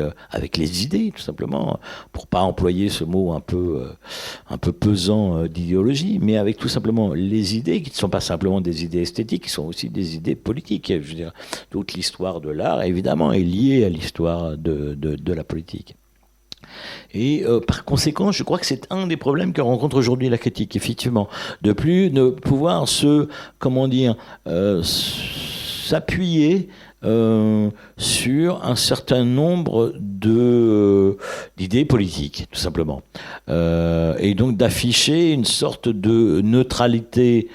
les idées, tout simplement, pour pas employer ce mot un peu pesant d'idéologie, mais avec tout simplement les idées qui ne sont pas simplement des idées esthétiques, qui sont aussi des idées politiques. Je veux dire, toute l'histoire de l'art, évidemment, est liée à l'histoire de la politique. Et par conséquent, je crois que c'est un des problèmes que rencontre aujourd'hui la critique, effectivement, de plus de pouvoir s'appuyer sur un certain nombre d'idées politiques, tout simplement. Et donc d'afficher une sorte de neutralité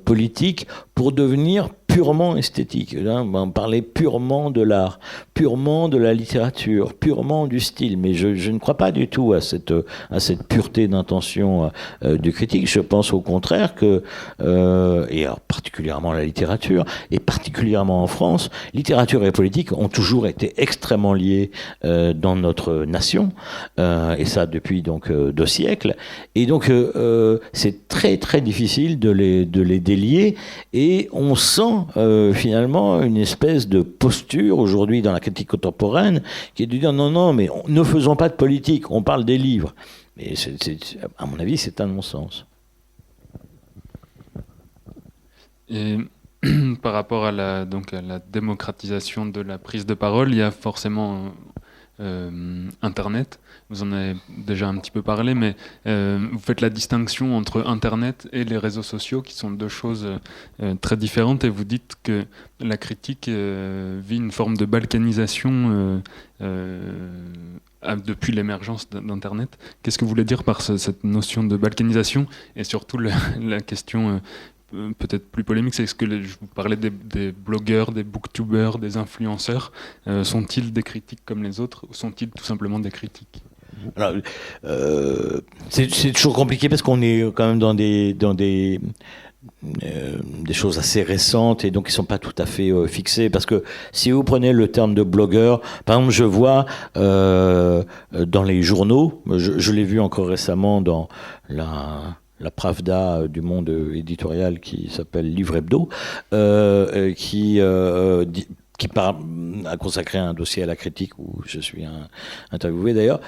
politique pour devenir purement esthétique. On parlait purement de l'art, purement de la littérature, purement du style. Mais je ne crois pas du tout à cette pureté d'intention du critique. Je pense au contraire que, et alors particulièrement la littérature, et particulièrement en France, littérature et politique ont toujours été extrêmement liés dans notre nation, et ça depuis donc 2 siècles. Et donc c'est très très difficile de les délier, et on sent finalement une espèce de posture aujourd'hui dans la critique contemporaine qui est de dire non, mais ne faisons pas de politique, on parle des livres. Mais à mon avis, c'est un non-sens. Et par rapport à la démocratisation de la prise de parole, il y a forcément Internet. Vous en avez déjà un petit peu parlé, mais vous faites la distinction entre Internet et les réseaux sociaux, qui sont 2 choses très différentes, et vous dites que la critique vit une forme de balkanisation depuis l'émergence d'Internet. Qu'est-ce que vous voulez dire par cette notion de balkanisation? Et surtout la question peut-être plus polémique, c'est que je vous parlais des blogueurs, des booktubers, des influenceurs. Sont-ils des critiques comme les autres, ou sont-ils tout simplement des critiques? Alors, c'est toujours compliqué parce qu'on est quand même dans des des choses assez récentes et donc ils sont pas tout à fait fixés, parce que si vous prenez le terme de blogueur, par exemple, je vois dans les journaux, je l'ai vu encore récemment dans la Pravda du monde éditorial qui s'appelle Livre Hebdo, qui a consacré un dossier à la critique où je suis interviewé d'ailleurs,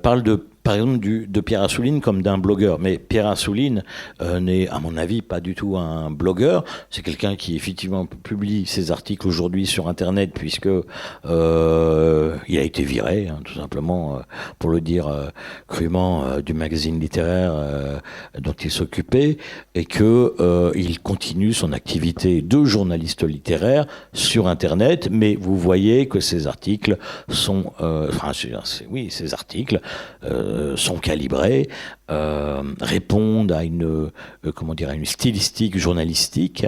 parle par exemple de Pierre Assouline comme d'un blogueur. Mais Pierre Assouline n'est, à mon avis, pas du tout un blogueur. C'est quelqu'un qui, effectivement, publie ses articles aujourd'hui sur Internet, puisque il a été viré, tout simplement, pour le dire crûment, du magazine littéraire dont il s'occupait, et qu'il continue son activité de journaliste littéraire sur Internet. Mais vous voyez que ces articles sont... ces articles... sont calibrés, répondent à une stylistique journalistique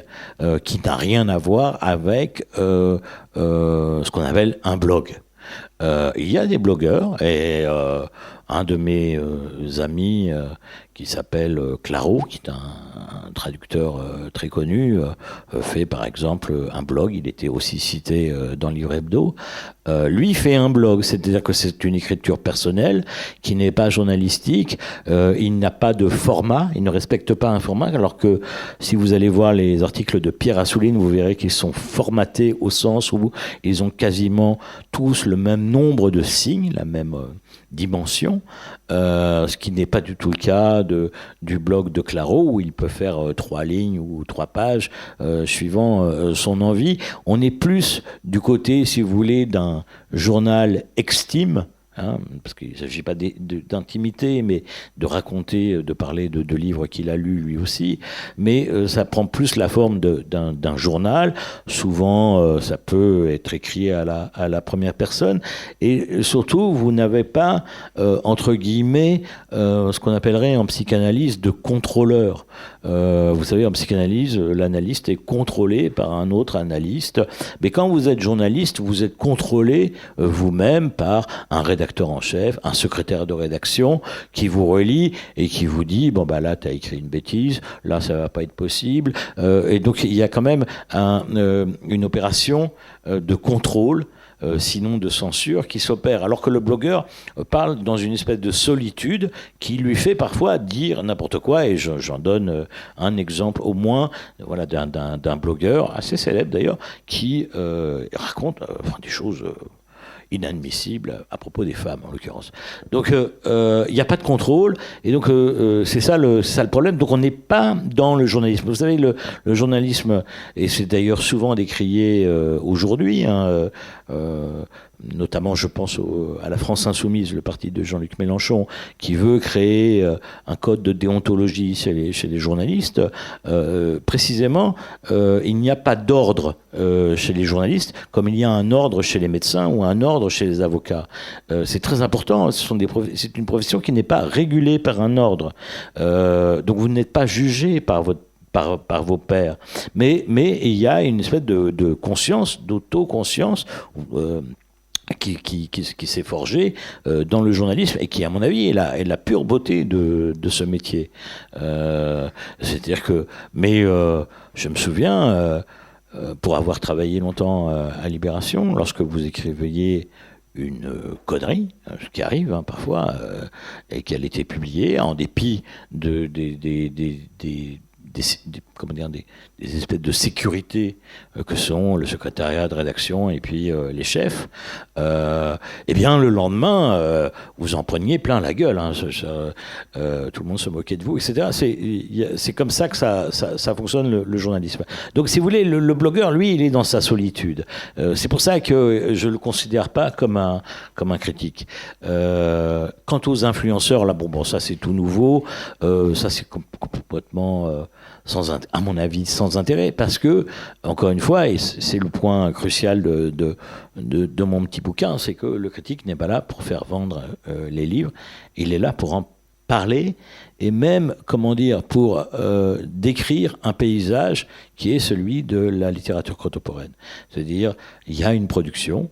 qui n'a rien à voir avec ce qu'on appelle un blog. Il y a des blogueurs, et un de mes amis qui s'appelle Claro, qui est un traducteur très connu, fait par exemple un blog. Il était aussi cité dans Livre Hebdo. Lui fait un blog, c'est-à-dire que c'est une écriture personnelle qui n'est pas journalistique. Il n'a pas de format, il ne respecte pas un format, alors que si vous allez voir les articles de Pierre Assouline, vous verrez qu'ils sont formatés au sens où ils ont quasiment tous le même nombre de signes, la même dimension, ce qui n'est pas du tout le cas du blog de Claro, où il peut faire 3 lignes ou 3 pages suivant son envie. On est plus du côté, si vous voulez, d'un journal extime, parce qu'il ne s'agit pas d'intimité, mais de raconter, de parler de livres qu'il a lus lui aussi. Mais ça prend plus la forme d'un journal. Souvent, ça peut être écrit à la première personne. Et surtout, vous n'avez pas, entre guillemets, ce qu'on appellerait en psychanalyse de contrôleur. Vous savez, en psychanalyse, l'analyste est contrôlé par un autre analyste. Mais quand vous êtes journaliste, vous êtes contrôlé vous-même par un rédacteur en chef, un secrétaire de rédaction qui vous relie et qui vous dit là tu as écrit une bêtise, là ça va pas être possible, et donc il y a quand même une opération de contrôle, sinon de censure, qui s'opère, alors que le blogueur parle dans une espèce de solitude qui lui fait parfois dire n'importe quoi. Et j'en donne un exemple au moins, d'un blogueur assez célèbre d'ailleurs, qui raconte des choses inadmissible à propos des femmes, en l'occurrence. Donc, il n'y a pas de contrôle, et donc c'est ça le problème. Donc, on n'est pas dans le journalisme. Vous savez, le journalisme, et c'est d'ailleurs souvent décrié aujourd'hui, notamment, je pense à la France Insoumise, le parti de Jean-Luc Mélenchon, qui veut créer un code de déontologie chez les journalistes. Précisément, il n'y a pas d'ordre chez les journalistes, comme il y a un ordre chez les médecins ou un ordre chez les avocats. C'est très important. C'est une profession qui n'est pas régulée par un ordre. Donc, vous n'êtes pas jugé par vos pairs. Mais il y a une espèce de conscience, d'autoconscience, qui s'est forgée dans le journalisme, et qui, à mon avis, est la pure beauté de ce métier. C'est-à-dire que... Mais je me souviens, pour avoir travaillé longtemps à Libération, lorsque vous écriviez une connerie, ce qui arrive parfois, et qu'elle était publiée en dépit des espèces de sécurité que sont le secrétariat de rédaction et puis les chefs, eh bien le lendemain vous en preniez plein la gueule, tout le monde se moquait de vous, etc. C'est comme ça que ça fonctionne, le journalisme. Donc si vous voulez, le blogueur, lui, il est dans sa solitude. C'est pour ça que je le considère pas comme un critique. Quant aux influenceurs, là, bon, ça c'est tout nouveau, ça c'est complètement à mon avis, sans intérêt, parce que, encore une fois, et c'est le point crucial de mon petit bouquin, c'est que le critique n'est pas là pour faire vendre les livres, il est là pour en parler, et même, pour décrire un paysage qui est celui de la littérature contemporaine. C'est-à-dire, il y a une production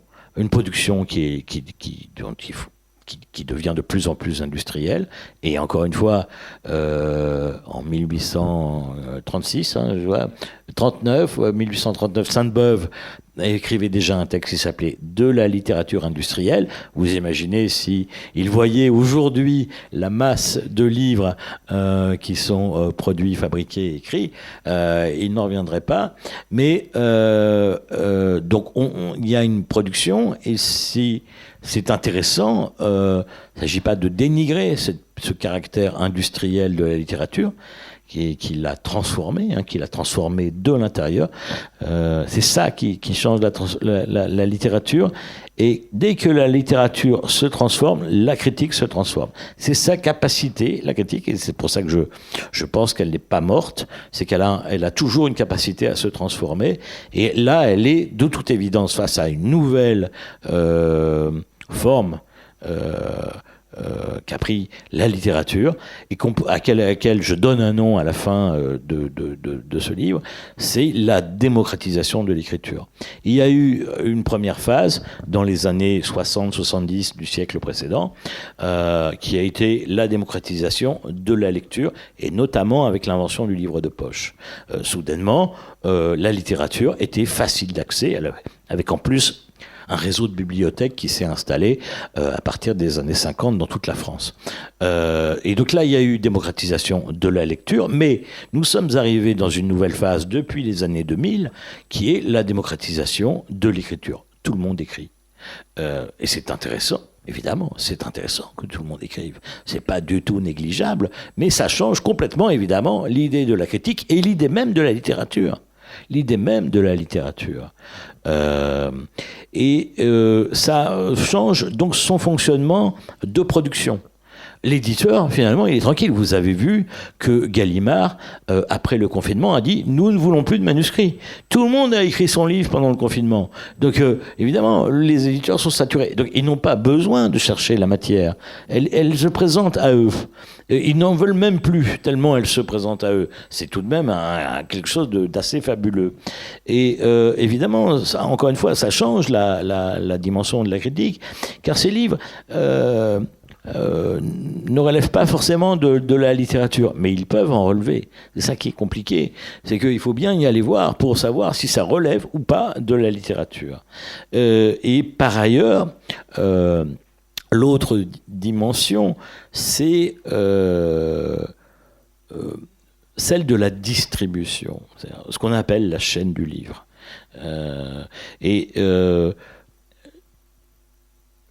qui devient de plus en plus industriel. Et encore une fois, en 1836, je vois, 1839, Sainte-Beuve écrivait déjà un texte qui s'appelait « De la littérature industrielle ». Vous imaginez si il voyait aujourd'hui la masse de livres qui sont produits, fabriqués, écrits, il n'en reviendrait pas. Mais donc il y a une production, et si c'est intéressant, il ne s'agit pas de dénigrer ce caractère industriel de la littérature, qui l'a transformé, qui l'a transformé de l'intérieur. C'est ça qui change la littérature. Et dès que la littérature se transforme, la critique se transforme. C'est sa capacité, la critique, et c'est pour ça que je pense qu'elle n'est pas morte, c'est qu'elle a toujours une capacité à se transformer. Et là, elle est de toute évidence face à une nouvelle forme qu'a pris la littérature, et à laquelle je donne un nom à la fin de ce livre, c'est la démocratisation de l'écriture. Il y a eu une première phase dans les années 60-70 du siècle précédent, qui a été la démocratisation de la lecture, et notamment avec l'invention du livre de poche. Soudainement, la littérature était facile d'accès, avec en plus un réseau de bibliothèques qui s'est installé à partir des années 50 dans toute la France. Et donc là, il y a eu démocratisation de la lecture, mais nous sommes arrivés dans une nouvelle phase depuis les années 2000, qui est la démocratisation de l'écriture. Tout le monde écrit. Et c'est intéressant. Évidemment, c'est intéressant que tout le monde écrive. C'est pas du tout négligeable, mais ça change complètement, évidemment, l'idée de la critique et l'idée même de la littérature. L'idée même de la littérature. Ça change donc son fonctionnement de production. L'éditeur, finalement, il est tranquille. Vous avez vu que Gallimard, après le confinement, a dit « Nous ne voulons plus de manuscrits ». Tout le monde a écrit son livre pendant le confinement. Donc, évidemment, les éditeurs sont saturés. Donc, ils n'ont pas besoin de chercher la matière. Elle se présente à eux. Ils n'en veulent même plus, tellement elle se présente à eux. C'est tout de même quelque chose d'assez fabuleux. Et évidemment, ça, encore une fois, ça change la dimension de la critique, car ces livres ne relèvent pas forcément de la littérature, mais ils peuvent en relever. C'est ça qui est compliqué. C'est qu'il faut bien y aller voir pour savoir si ça relève ou pas de la littérature. Et par ailleurs, l'autre dimension, c'est celle de la distribution, ce qu'on appelle la chaîne du livre.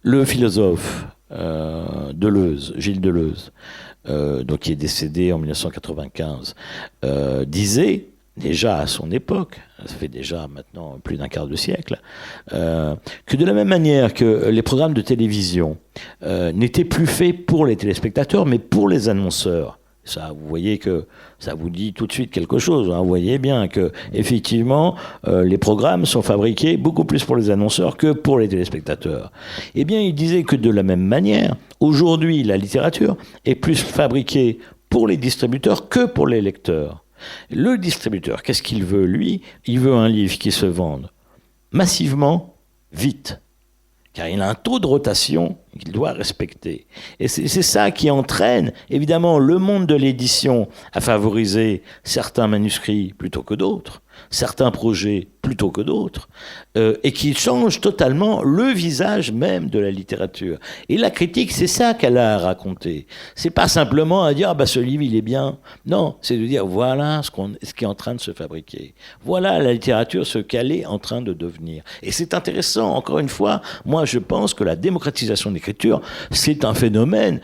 Le philosophe Deleuze, Gilles Deleuze, donc qui est décédé en 1995, disait déjà à son époque, ça fait déjà maintenant plus d'un quart de siècle, que de la même manière que les programmes de télévision n'étaient plus faits pour les téléspectateurs, mais pour les annonceurs. Ça, vous voyez que ça vous dit tout de suite quelque chose. Vous voyez bien que effectivement, les programmes sont fabriqués beaucoup plus pour les annonceurs que pour les téléspectateurs. Eh bien, il disait que de la même manière, aujourd'hui, la littérature est plus fabriquée pour les distributeurs que pour les lecteurs. Le distributeur, qu'est-ce qu'il veut, lui ? Il veut un livre qui se vende massivement, vite. Car il a un taux de rotation qu'il doit respecter. Et c'est ça qui entraîne, évidemment, le monde de l'édition à favoriser certains manuscrits plutôt que d'autres, certains projets plutôt que d'autres, et qui change totalement le visage même de la littérature. Et la critique, c'est ça qu'elle a à raconter. C'est pas simplement à dire, ce livre, il est bien. Non, c'est de dire, voilà ce qui est en train de se fabriquer. Voilà la littérature, ce qu'elle est en train de devenir. Et c'est intéressant, encore une fois, moi je pense que la démocratisation de l'écriture, c'est un phénomène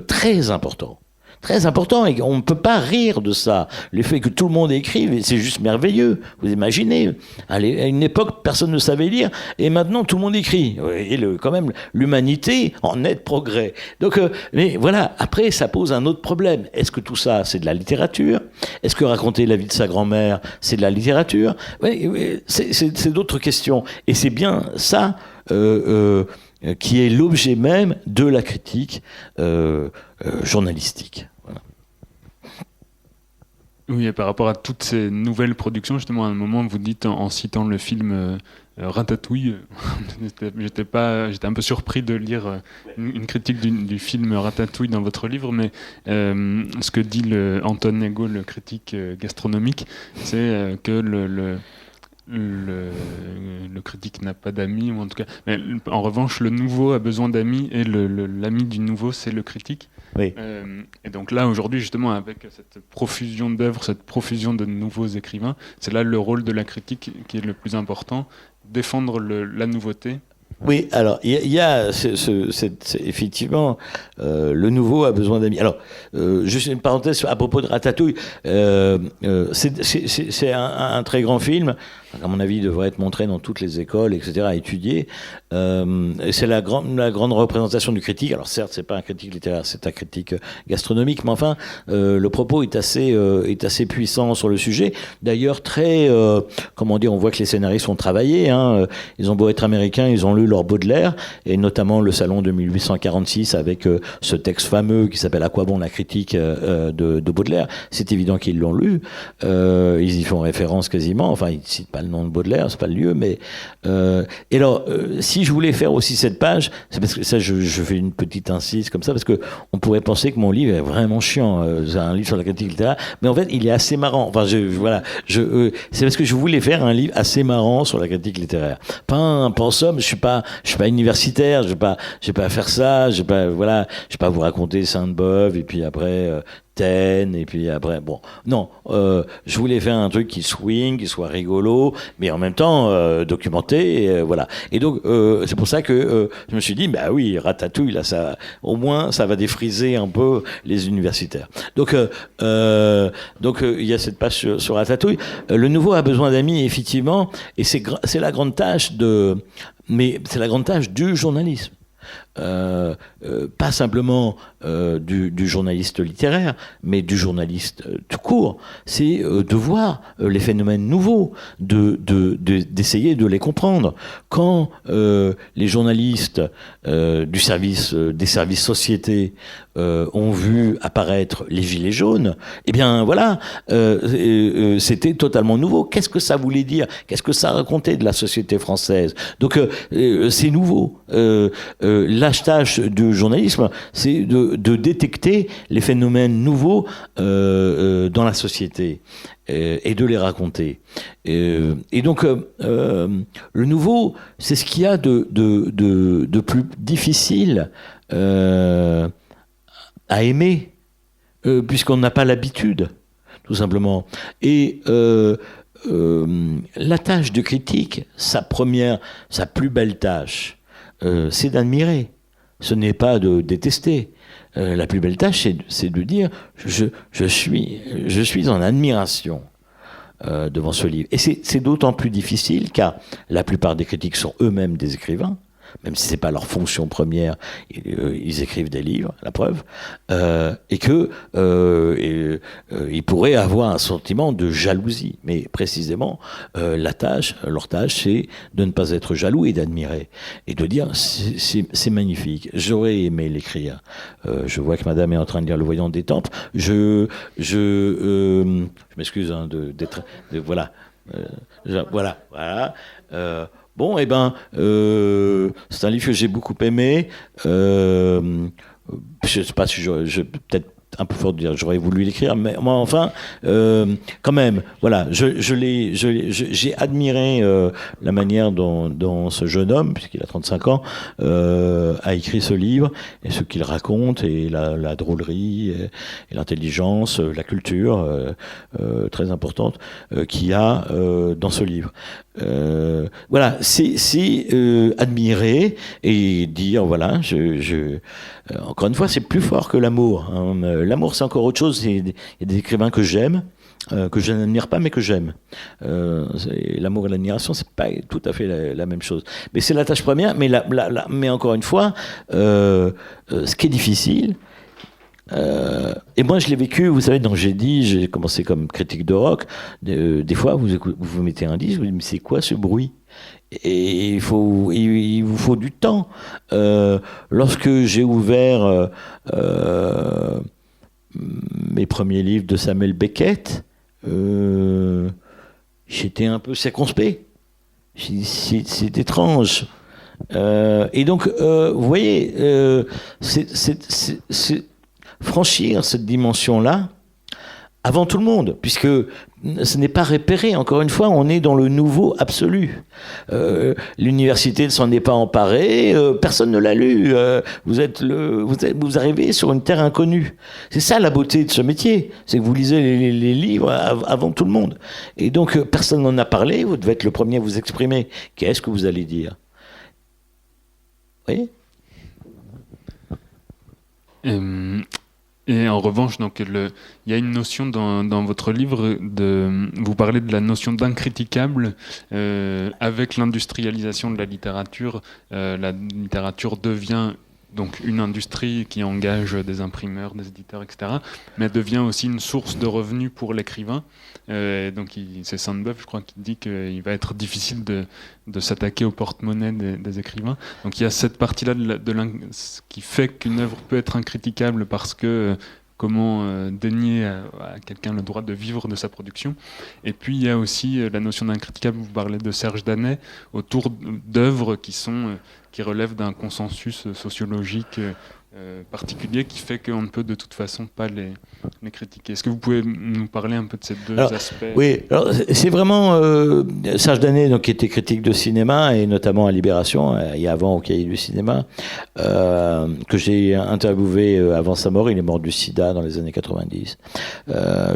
très important. Très important, et on ne peut pas rire de ça. Le fait que tout le monde écrive, c'est juste merveilleux. Vous imaginez, à une époque, personne ne savait lire, et maintenant tout le monde écrit. Et quand même, l'humanité en net progrès. Donc, mais voilà, après, ça pose un autre problème. Est-ce que tout ça, c'est de la littérature ? Est-ce que raconter la vie de sa grand-mère, c'est de la littérature ? Oui, c'est d'autres questions. Et c'est bien ça qui est l'objet même de la critique journalistique. Voilà. Oui, et par rapport à toutes ces nouvelles productions, justement, à un moment, vous dites, en citant le film Ratatouille, j'étais un peu surpris de lire une critique du film Ratatouille dans votre livre, mais ce que dit Anton Ego, le critique gastronomique, c'est que le critique n'a pas d'amis, ou en tout cas. Mais en revanche, le nouveau a besoin d'amis, et l'ami du nouveau, c'est le critique. Oui. Et donc là, aujourd'hui, justement, avec cette profusion d'œuvres, cette profusion de nouveaux écrivains, c'est là le rôle de la critique qui est le plus important, défendre la nouveauté. Oui, alors il y a effectivement le nouveau a besoin d'amis. Alors juste une parenthèse à propos de Ratatouille, c'est un très grand film. À mon avis, il devrait être montré dans toutes les écoles, etc., à étudier. C'est la grande représentation du critique. Alors certes, c'est pas un critique littéraire, c'est un critique gastronomique, mais enfin, le propos est assez puissant sur le sujet. D'ailleurs, comment dire, on voit que les scénaristes ont travaillé. Hein. Ils ont beau être américains, ils ont lu leur Baudelaire, et notamment le Salon de 1846 avec ce texte fameux qui s'appelle « À quoi bon la critique » de Baudelaire. C'est évident qu'ils l'ont lu. Ils y font référence quasiment. Enfin, ils citent pas le nom de Baudelaire, c'est pas le lieu, mais et alors si je voulais faire aussi cette page, c'est parce que ça je fais une petite incise comme ça, parce que on pourrait penser que mon livre est vraiment chiant, c'est un livre sur la critique littéraire, mais en fait il est assez marrant. Enfin c'est parce que je voulais faire un livre assez marrant sur la critique littéraire, pas un pensum. Je suis pas universitaire, je vais pas faire ça, je vais pas vous raconter Sainte-Beuve et puis après Taine, et puis après, bon, non, je voulais faire un truc qui swing, qui soit rigolo, mais en même temps documenté, et, voilà. Et donc, c'est pour ça que je me suis dit, bah oui, Ratatouille, là, ça, au moins, ça va défriser un peu les universitaires. Donc, il y a cette page sur Ratatouille. Le nouveau a besoin d'amis, effectivement, et c'est la grande tâche mais c'est la grande tâche du journalisme. Pas simplement du journaliste littéraire, mais du journaliste tout court. C'est de voir les phénomènes nouveaux, d'essayer de les comprendre. Quand les journalistes des services sociétés ont vu apparaître les gilets jaunes, eh bien voilà, c'était totalement nouveau. Qu'est-ce que ça voulait dire? Qu'est-ce que ça racontait de la société française? Donc c'est nouveau. La tâche du journalisme, c'est de détecter les phénomènes nouveaux dans la société et de les raconter. Et donc, le nouveau, c'est ce qu'il y a de plus difficile à aimer, puisqu'on n'a pas l'habitude, tout simplement. Et la tâche de critique, sa plus belle tâche, c'est d'admirer. Ce n'est pas de détester. La plus belle tâche, c'est de dire je suis en admiration devant ce livre. Et c'est d'autant plus difficile car la plupart des critiques sont eux-mêmes des écrivains. Même si c'est pas leur fonction première, ils écrivent des livres, la preuve, et que ils pourraient avoir un sentiment de jalousie. Mais précisément, leur tâche, c'est de ne pas être jaloux et d'admirer, et de dire c'est magnifique. J'aurais aimé l'écrire. Je vois que Madame est en train de lire Le Voyant des Tempes. Je m'excuse hein, voilà. Bon, eh ben, c'est un livre que j'ai beaucoup aimé. Je sais pas si peut-être un peu fort de dire j'aurais voulu l'écrire, mais moi, enfin, quand même, voilà, j'ai admiré la manière dont ce jeune homme, puisqu'il a 35 ans, a écrit ce livre, et ce qu'il raconte, et la drôlerie, et l'intelligence, la culture très importante qu'il y a dans ce livre. Voilà, c'est admirer et dire voilà, encore une fois, c'est plus fort que l'amour. Hein. L'amour, c'est encore autre chose. Il y a des écrivains que j'aime, que je n'admire pas, mais que j'aime. L'amour et l'admiration, c'est pas tout à fait la même chose. Mais c'est la tâche première. Mais encore une fois, ce qui est difficile. Et moi je l'ai vécu, vous savez, j'ai commencé comme critique de rock. Des fois vous mettez un disque, vous dites mais c'est quoi ce bruit? Et il vous faut du temps. Lorsque j'ai ouvert mes premiers livres de Samuel Beckett, j'étais un peu circonspect. C'est étrange. Et donc, vous voyez, c'est franchir cette dimension-là avant tout le monde, puisque ce n'est pas repéré. Encore une fois, on est dans le nouveau absolu. L'université ne s'en est pas emparée, personne ne l'a lu. Vous arrivez sur une terre inconnue. C'est ça la beauté de ce métier, c'est que vous lisez les livres avant tout le monde. Et donc, personne n'en a parlé, vous devez être le premier à vous exprimer. Qu'est-ce que vous allez dire ? Vous voyez ? Et en revanche, donc, il y a une notion dans votre livre, vous parlez de la notion d'incriticable. Avec l'industrialisation de la littérature devient donc une industrie qui engage des imprimeurs, des éditeurs, etc., mais devient aussi une source de revenus pour l'écrivain. Donc c'est Sainte-Beuve, je crois, qui dit qu'il va être difficile de s'attaquer au porte-monnaie des écrivains. Donc il y a cette partie-là qui fait qu'une œuvre peut être incriticable parce que comment dénier à quelqu'un le droit de vivre de sa production. Et puis il y a aussi la notion d'incriticable, vous parlez de Serge Danet, autour d'œuvres qui relèvent d'un consensus sociologique particulier qui fait qu'on ne peut de toute façon pas les critiquer. Est-ce que vous pouvez nous parler un peu de ces deux aspects ? Oui, alors c'est vraiment Serge Danet, donc, qui était critique de cinéma, et notamment à Libération, et avant au Cahier du cinéma, que j'ai interviewé avant sa mort. Il est mort du sida dans les années 90.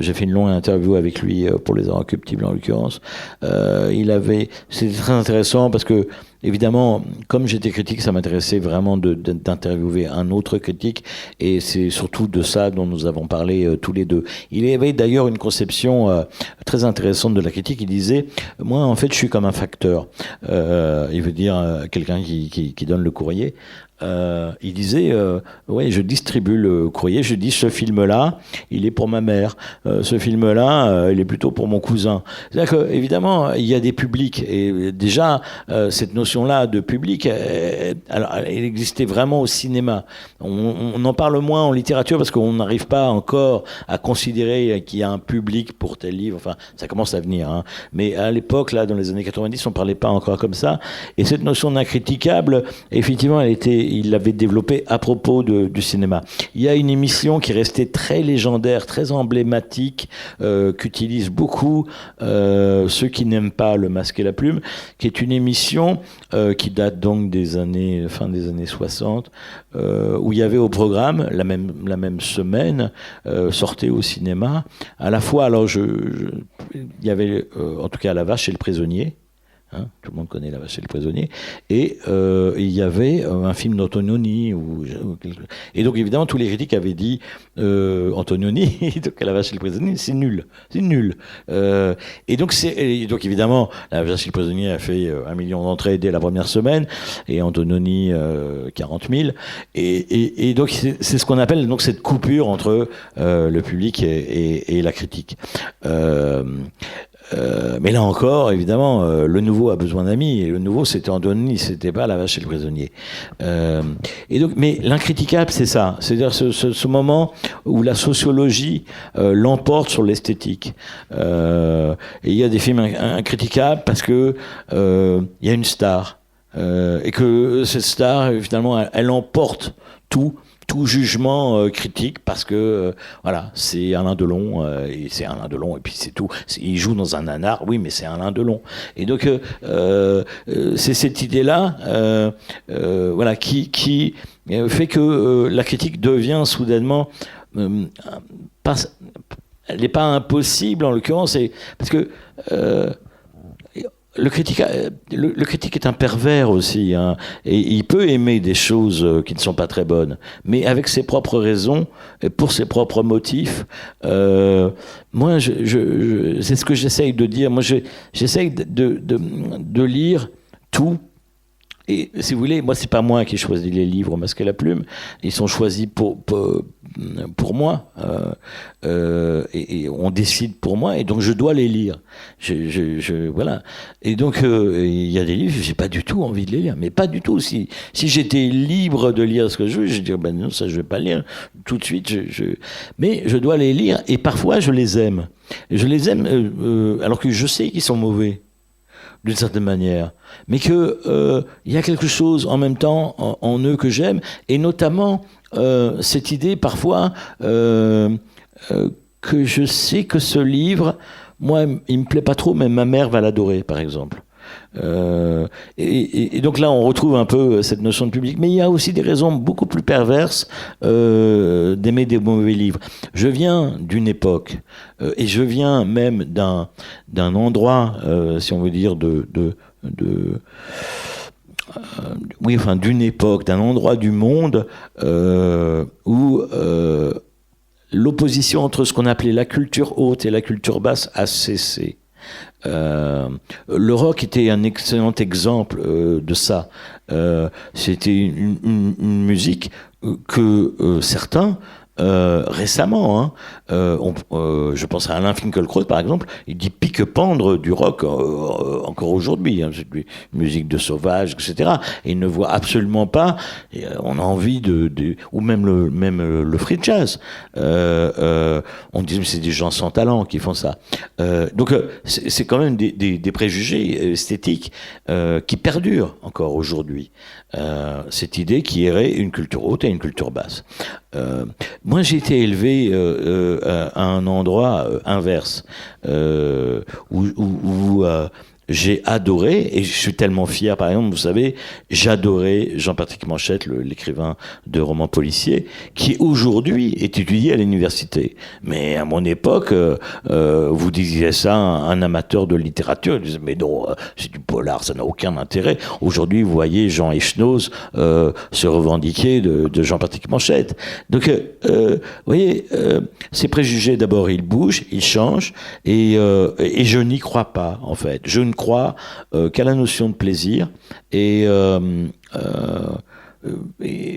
J'ai fait une longue interview avec lui pour Les Inrecuptibles en l'occurrence. C'était très intéressant parce que, évidemment, comme j'étais critique, ça m'intéressait vraiment d'interviewer un autre critique, et c'est surtout de ça dont nous avons parlé tous les deux. Il y avait d'ailleurs une conception très intéressante de la critique. Il disait, moi en fait je suis comme un facteur. Il veut dire quelqu'un qui donne le courrier. Il disait, ouais, je distribue le courrier, je dis ce film-là, il est pour ma mère, ce film-là, il est plutôt pour mon cousin. C'est-à-dire que, évidemment, il y a des publics, et déjà, cette notion-là de public, alors, elle existait vraiment au cinéma. On en parle moins en littérature parce qu'on n'arrive pas encore à considérer qu'il y a un public pour tel livre. Enfin, ça commence à venir, hein. Mais à l'époque, là, dans les années 90, on parlait pas encore comme ça. Et cette notion d'incriticable, effectivement, il l'avait développée à propos du cinéma. Il y a une émission qui est restée très légendaire, très emblématique, qu'utilisent beaucoup ceux qui n'aiment pas Le Masque et la Plume, qui est une émission qui date donc fin des années 60, où il y avait au programme, la même semaine, sortait au cinéma, à la fois, alors il y avait en tout cas La Vache et le Prisonnier. Hein, tout le monde connaît La Vache et le Prisonnier. Et il y avait un film d'Antonioni. Et donc, évidemment, tous les critiques avaient dit Antonioni, donc La Vache et le Prisonnier, c'est nul. C'est nul. Et donc, évidemment, La Vache et le Prisonnier a fait 1 million d'entrées dès la première semaine, et Antonioni 40 000. Et donc, c'est ce qu'on appelle donc cette coupure entre le public et la critique. Mais là encore, évidemment, le nouveau a besoin d'amis, et le nouveau c'était Antonioni, c'était pas La Vache et le Prisonnier. Et donc, mais l'incriticable, c'est ça, c'est-à-dire ce moment où la sociologie l'emporte sur l'esthétique. Et il y a des films incriticables parce que il y a une star, et que cette star, finalement, elle emporte tout jugement critique, parce que voilà, c'est Alain Delon, et c'est Alain Delon, et puis c'est tout. Il joue dans un nanar, oui, mais c'est Alain Delon. Et donc c'est cette idée-là, voilà, qui fait que la critique devient soudainement elle n'est pas impossible en l'occurrence, parce que le critique est un pervers aussi, hein, et il peut aimer des choses qui ne sont pas très bonnes, mais avec ses propres raisons et pour ses propres motifs. Moi, c'est ce que j'essaye de dire. Moi, j'essaye de lire tout et si vous voulez, moi, c'est pas moi qui choisis les livres au Masque et la Plume. Ils sont choisis pour moi. Et on décide pour moi. Et donc, je dois les lire. Voilà. Et donc, il y a des livres, j'ai pas du tout envie de les lire. Mais pas du tout. Si j'étais libre de lire ce que je veux, je dirais, ben non, ça, je vais pas le lire. Tout de suite, mais je dois les lire. Et parfois, je les aime. Je les aime, alors que je sais qu'ils sont mauvais, d'une certaine manière, mais que y a quelque chose en même temps en eux que j'aime, et notamment cette idée parfois que je sais que ce livre, moi, il me plaît pas trop, mais ma mère va l'adorer, par exemple. Et donc là, on retrouve un peu cette notion de public. Mais il y a aussi des raisons beaucoup plus perverses d'aimer des mauvais livres. Je viens d'une époque, et je viens même d'un endroit, si on veut dire, oui, enfin, d'une époque, d'un endroit du monde où l'opposition entre ce qu'on appelait la culture haute et la culture basse a cessé. Le rock était un excellent exemple de ça. C'était une musique que certains récemment, je pense à Alain Finkielkraut par exemple, il dit pique-pendre du rock encore aujourd'hui, c'est une musique de sauvage, etc. Et il ne voit absolument pas, on a envie ou même le free jazz. On dit que c'est des gens sans talent qui font ça. Donc c'est quand même des préjugés esthétiques qui perdurent encore aujourd'hui. Cette idée qui irait une culture haute et une culture basse. Moi, j'ai été élevé à un endroit inverse où j'ai adoré, et je suis tellement fier, par exemple, vous savez, j'adorais Jean-Patrick Manchette, l'écrivain de romans policiers, qui aujourd'hui est étudié à l'université. Mais à mon époque, vous disiez ça à un amateur de littérature, il disait, mais non, c'est du polar, ça n'a aucun intérêt. Aujourd'hui, vous voyez Jean Echenoz se revendiquer de Jean-Patrick Manchette. Donc, vous voyez, ces préjugés, d'abord, ils bougent, ils changent, et je n'y crois pas, en fait. Je ne crois qu'à la notion de plaisir, et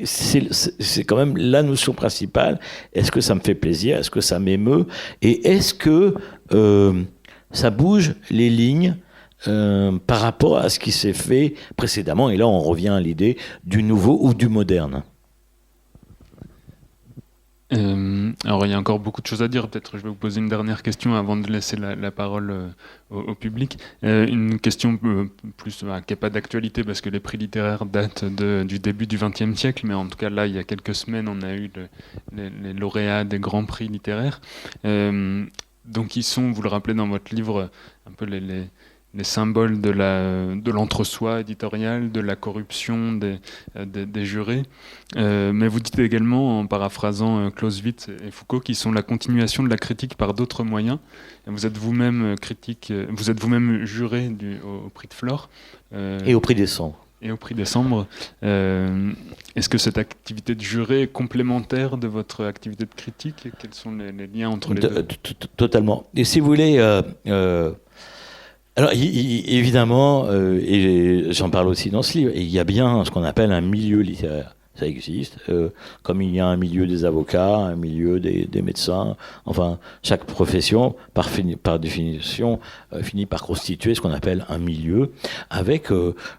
c'est quand même la notion principale. Est-ce que ça me fait plaisir? Est-ce que ça m'émeut? Et est-ce que ça bouge les lignes par rapport à ce qui s'est fait précédemment? Et là, on revient à l'idée du nouveau ou du moderne. Alors il y a encore beaucoup de choses à dire, peut-être je vais vous poser une dernière question avant de laisser la parole au public. Une question plus qui n'est pas d'actualité parce que les prix littéraires datent du début du XXe siècle, mais en tout cas là il y a quelques semaines on a eu les lauréats des grands prix littéraires. Donc ils sont, vous le rappelez dans votre livre, un peu les symboles de l'entre-soi éditorial, de la corruption des jurés. Mais vous dites également, en paraphrasant Clausewitz et Foucault, qu'ils sont la continuation de la critique par d'autres moyens. Et vous êtes vous-même vous êtes vous-même juré au prix de Flore. Et au prix Décembre. Et au prix Décembre. Est-ce que cette activité de juré est complémentaire de votre activité de critique? Quels sont les liens entre les deux? Totalement. Et si vous voulez... Alors, évidemment, et j'en parle aussi dans ce livre, il y a bien ce qu'on appelle un milieu littéraire. Ça existe, comme il y a un milieu des avocats, un milieu des médecins. Enfin, chaque profession, par définition, finit par constituer ce qu'on appelle un milieu, avec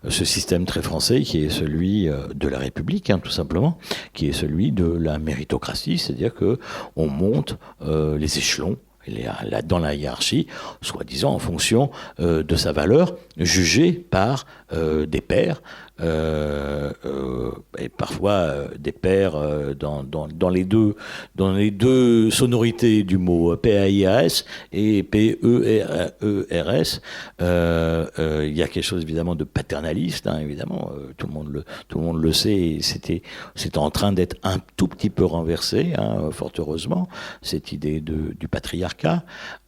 ce système très français qui est celui de la République, tout simplement, qui est celui de la méritocratie, c'est-à-dire que on monte les échelons dans la hiérarchie, soi-disant en fonction de sa valeur, jugée par des pairs, et parfois des pairs dans les deux sonorités du mot PAIAS et PERES. Il y a quelque chose évidemment de paternaliste, évidemment, tout le monde le sait, et c'est en train d'être un tout petit peu renversé, fort heureusement, cette idée du patriarcat.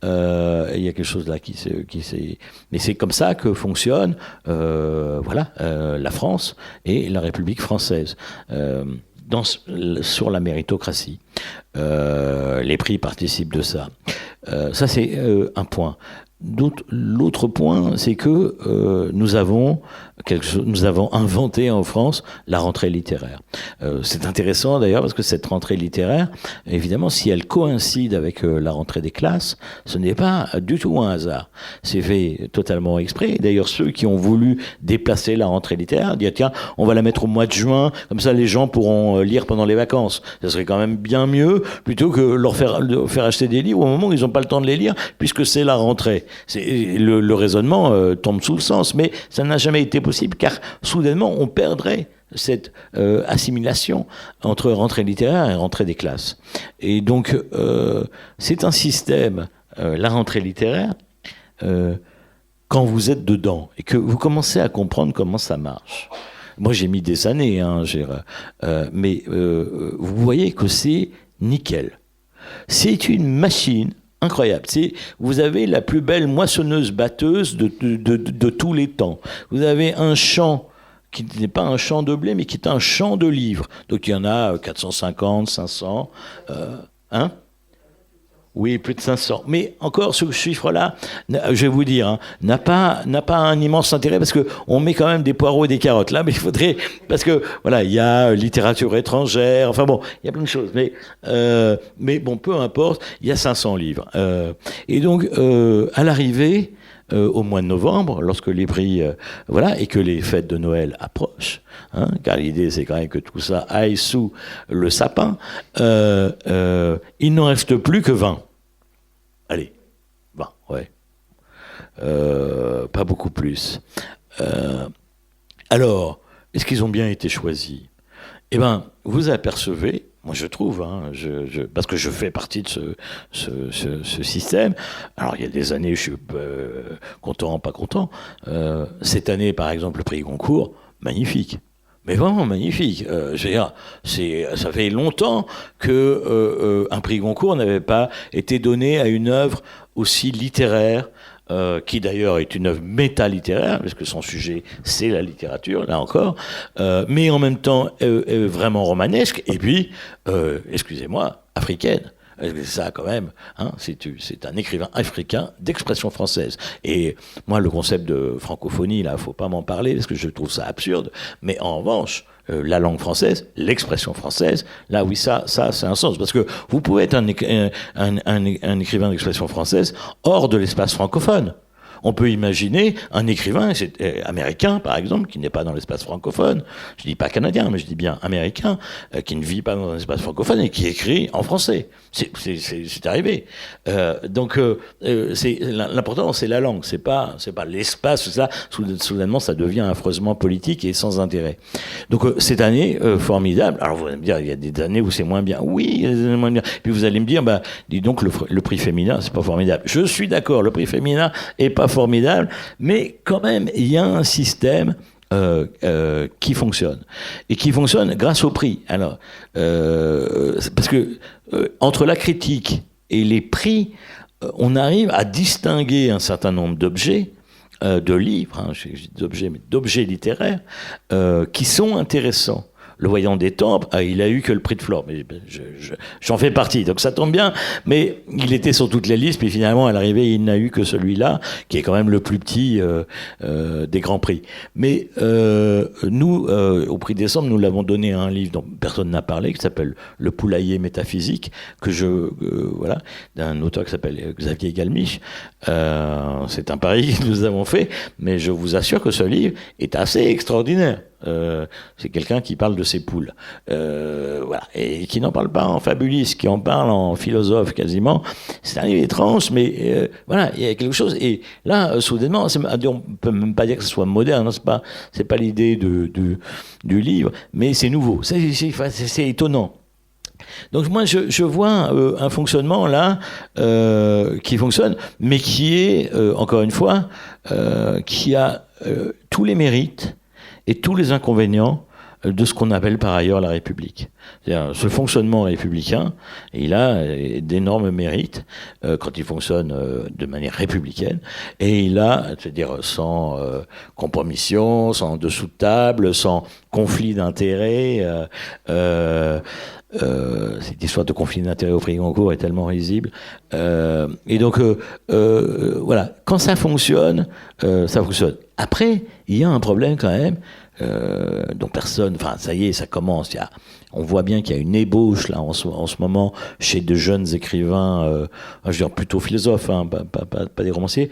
Il y a quelque chose là qui s'est... Mais c'est comme ça que fonctionne la France et la République française sur la méritocratie. Les prix participent de ça. Ça, c'est un point. l'autre point, c'est que nous avons inventé en France la rentrée littéraire. C'est intéressant d'ailleurs parce que cette rentrée littéraire, évidemment, si elle coïncide avec la rentrée des classes, ce n'est pas du tout un hasard. C'est fait totalement exprès. D'ailleurs, ceux qui ont voulu déplacer la rentrée littéraire, dire tiens, on va la mettre au mois de juin, comme ça les gens pourront lire pendant les vacances. Ça serait quand même bien mieux plutôt que leur faire acheter des livres au moment où ils n'ont pas le temps de les lire, puisque c'est la rentrée. Le raisonnement tombe sous le sens, mais ça n'a jamais été possible car soudainement on perdrait cette assimilation entre rentrée littéraire et rentrée des classes. Et donc c'est un système, la rentrée littéraire, quand vous êtes dedans et que vous commencez à comprendre comment ça marche. Moi j'ai mis des années, mais vous voyez que c'est nickel. C'est une machine incroyable. Vous avez la plus belle moissonneuse-batteuse de tous les temps. Vous avez un champ qui n'est pas un champ de blé, mais qui est un champ de livres. Donc il y en a 450, 500. Oui, plus de 500. Mais encore, ce chiffre-là, je vais vous dire, n'a pas un immense intérêt parce que on met quand même des poireaux et des carottes là, mais il faudrait, parce que voilà, il y a littérature étrangère, enfin bon, il y a plein de choses, mais bon, peu importe, il y a 500 livres. Et donc, à l'arrivée, au mois de novembre, lorsque les prix, et que les fêtes de Noël approchent, car l'idée c'est quand même que tout ça aille sous le sapin, il n'en reste plus que 20. Allez, 20, ouais. Pas beaucoup plus. Alors, est-ce qu'ils ont bien été choisis ? Eh bien, vous apercevez, moi je trouve, parce que je fais partie de ce système. Alors il y a des années, je suis content, pas content. Cette année, par exemple, le prix Goncourt, magnifique. Mais vraiment magnifique. Je veux dire, ça fait longtemps que un prix Goncourt n'avait pas été donné à une œuvre aussi littéraire, qui d'ailleurs est une œuvre métalittéraire, parce que son sujet c'est la littérature, là encore, mais en même temps vraiment romanesque, et puis, excusez-moi, africaine. Ça, quand même, c'est un écrivain africain d'expression française. Et moi, le concept de francophonie, là, faut pas m'en parler parce que je trouve ça absurde. Mais en revanche, la langue française, l'expression française, là, oui, ça, c'est un sens. Parce que vous pouvez être un écrivain d'expression française hors de l'espace francophone. On peut imaginer un écrivain américain, par exemple, qui n'est pas dans l'espace francophone. Je dis pas canadien, mais je dis bien américain, qui ne vit pas dans un espace francophone et qui écrit en français. C'est arrivé. Donc, l'important, c'est la langue. C'est pas l'espace. Ça, soudainement, ça devient affreusement politique et sans intérêt. Donc, cette année, formidable. Alors, vous allez me dire, il y a des années où c'est moins bien. Oui, il y a des années moins bien. Puis vous allez me dire, dis donc, le prix féminin, c'est pas formidable. Je suis d'accord, le prix féminin est pas formidable, mais quand même, il y a un système qui fonctionne. Et qui fonctionne grâce au prix. Alors, parce que entre la critique et les prix, on arrive à distinguer un certain nombre d'objets, de livres, je dis d'objets, mais d'objets littéraires, qui sont intéressants. Le Voyant des Tempes, il a eu que le prix de Flore, mais j'en fais partie, donc ça tombe bien, mais il était sur toutes les listes, puis finalement, à l'arrivée, il n'a eu que celui-là, qui est quand même le plus petit des grands prix. Mais nous, au prix décembre, nous l'avons donné à un livre dont personne n'a parlé, qui s'appelle Le Poulailler métaphysique, d'un auteur qui s'appelle Xavier Galmiche. C'est un pari que nous avons fait, mais je vous assure que ce livre est assez extraordinaire. C'est quelqu'un qui parle de ses poules, et qui n'en parle pas en fabuliste, qui en parle en philosophe quasiment. C'est un livre étrange, mais il y a quelque chose. Et là, soudainement, on peut même pas dire que ce soit moderne, c'est pas l'idée du livre, mais c'est nouveau, c'est étonnant. Donc moi, je vois un fonctionnement là qui fonctionne, mais qui est, encore une fois, qui a tous les mérites et tous les inconvénients de ce qu'on appelle par ailleurs la République. C'est-à-dire, ce fonctionnement républicain, il a d'énormes mérites quand il fonctionne de manière républicaine, et il a, c'est-à-dire sans compromission, sans dessous de table, sans conflit d'intérêts, cette histoire de conflit d'intérêts au Frigoncourt est tellement risible. Et donc, voilà, quand ça fonctionne, ça fonctionne. Après, il y a un problème quand même, dont personne... Enfin, ça y est, ça commence. On voit bien qu'il y a une ébauche là en ce moment chez de jeunes écrivains, je veux dire plutôt philosophes, hein, pas des romanciers,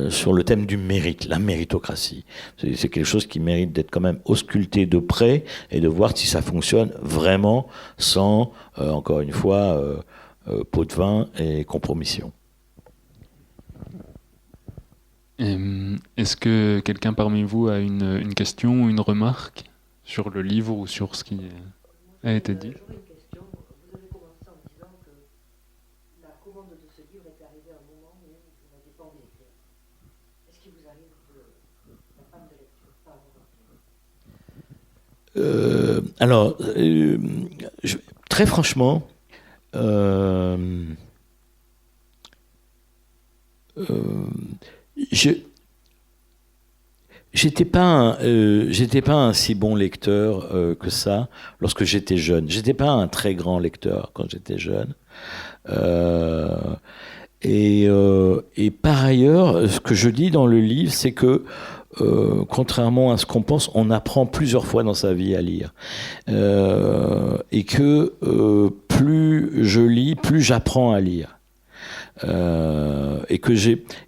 sur le thème du mérite, la méritocratie. C'est quelque chose qui mérite d'être quand même ausculté de près et de voir si ça fonctionne vraiment sans, encore une fois, pot de vin et compromission. Est-ce que quelqu'un parmi vous a une question ou une remarque sur le livre ou sur ce qui a été dit? J'aurais une question. Vous avez commencé en disant que la commande de ce livre est arrivée à un moment où vous n'aviez pas envie d'écrire. Est-ce qu'il vous arrive la panne de lecture, pas Alors, très franchement, j'étais pas un si bon lecteur que ça lorsque j'étais jeune. J'étais pas un très grand lecteur quand j'étais jeune. Et par ailleurs, ce que je dis dans le livre, c'est que contrairement à ce qu'on pense, on apprend plusieurs fois dans sa vie à lire. Et que plus je lis, plus j'apprends à lire. Et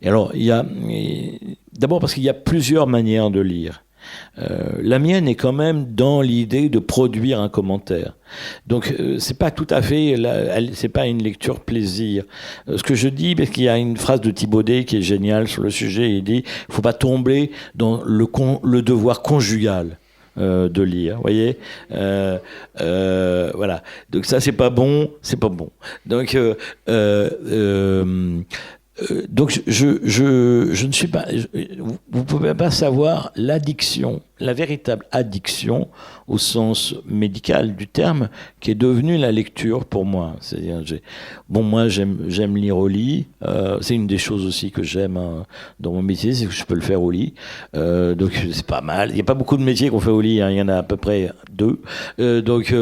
alors, d'abord parce qu'il y a plusieurs manières de lire. La mienne est quand même dans l'idée de produire un commentaire. Donc c'est pas tout à fait, c'est pas une lecture plaisir. Ce que je dis, parce qu'il y a une phrase de Thibaudet qui est géniale sur le sujet, il dit il faut pas tomber dans le devoir conjugal de lire, vous voyez, voilà. Donc ça c'est pas bon. Donc donc je ne suis pas... Vous ne pouvez pas savoir l'addiction, la véritable addiction au sens médical du terme, qui est devenue la lecture pour moi. C'est-à-dire, moi j'aime lire au lit. C'est une des choses aussi que j'aime dans mon métier, c'est que je peux le faire au lit. Donc c'est pas mal. Il n'y a pas beaucoup de métiers qu'on fait au lit, hein. Il y en a à peu près 2. Donc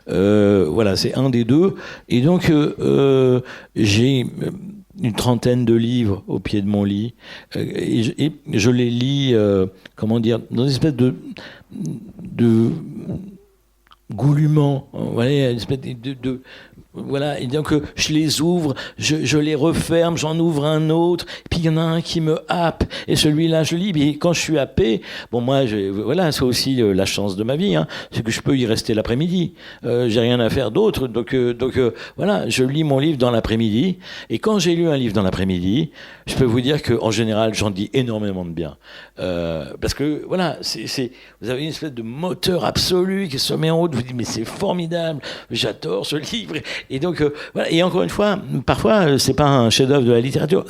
voilà, c'est un des 2. Et donc j'ai une trentaine de livres au pied de mon lit, et je les lis, comment dire, dans une espèce de goulument, voilà, une espèce voilà, et donc je les ouvre, je les referme, j'en ouvre un autre, puis il y en a un qui me happe, et celui-là je lis, et quand je suis happé, bon moi, voilà, c'est aussi la chance de ma vie, hein, c'est que je peux y rester l'après-midi, j'ai rien à faire d'autre, donc voilà, je lis mon livre dans l'après-midi, et quand j'ai lu un livre dans l'après-midi, je peux vous dire qu'en général, j'en dis énormément de bien, parce que voilà, vous avez une espèce de moteur absolu qui se met en haut, vous dites mais c'est formidable, j'adore ce livre. Et donc, voilà. Et encore une fois, parfois, c'est pas un chef-d'œuvre de la littérature.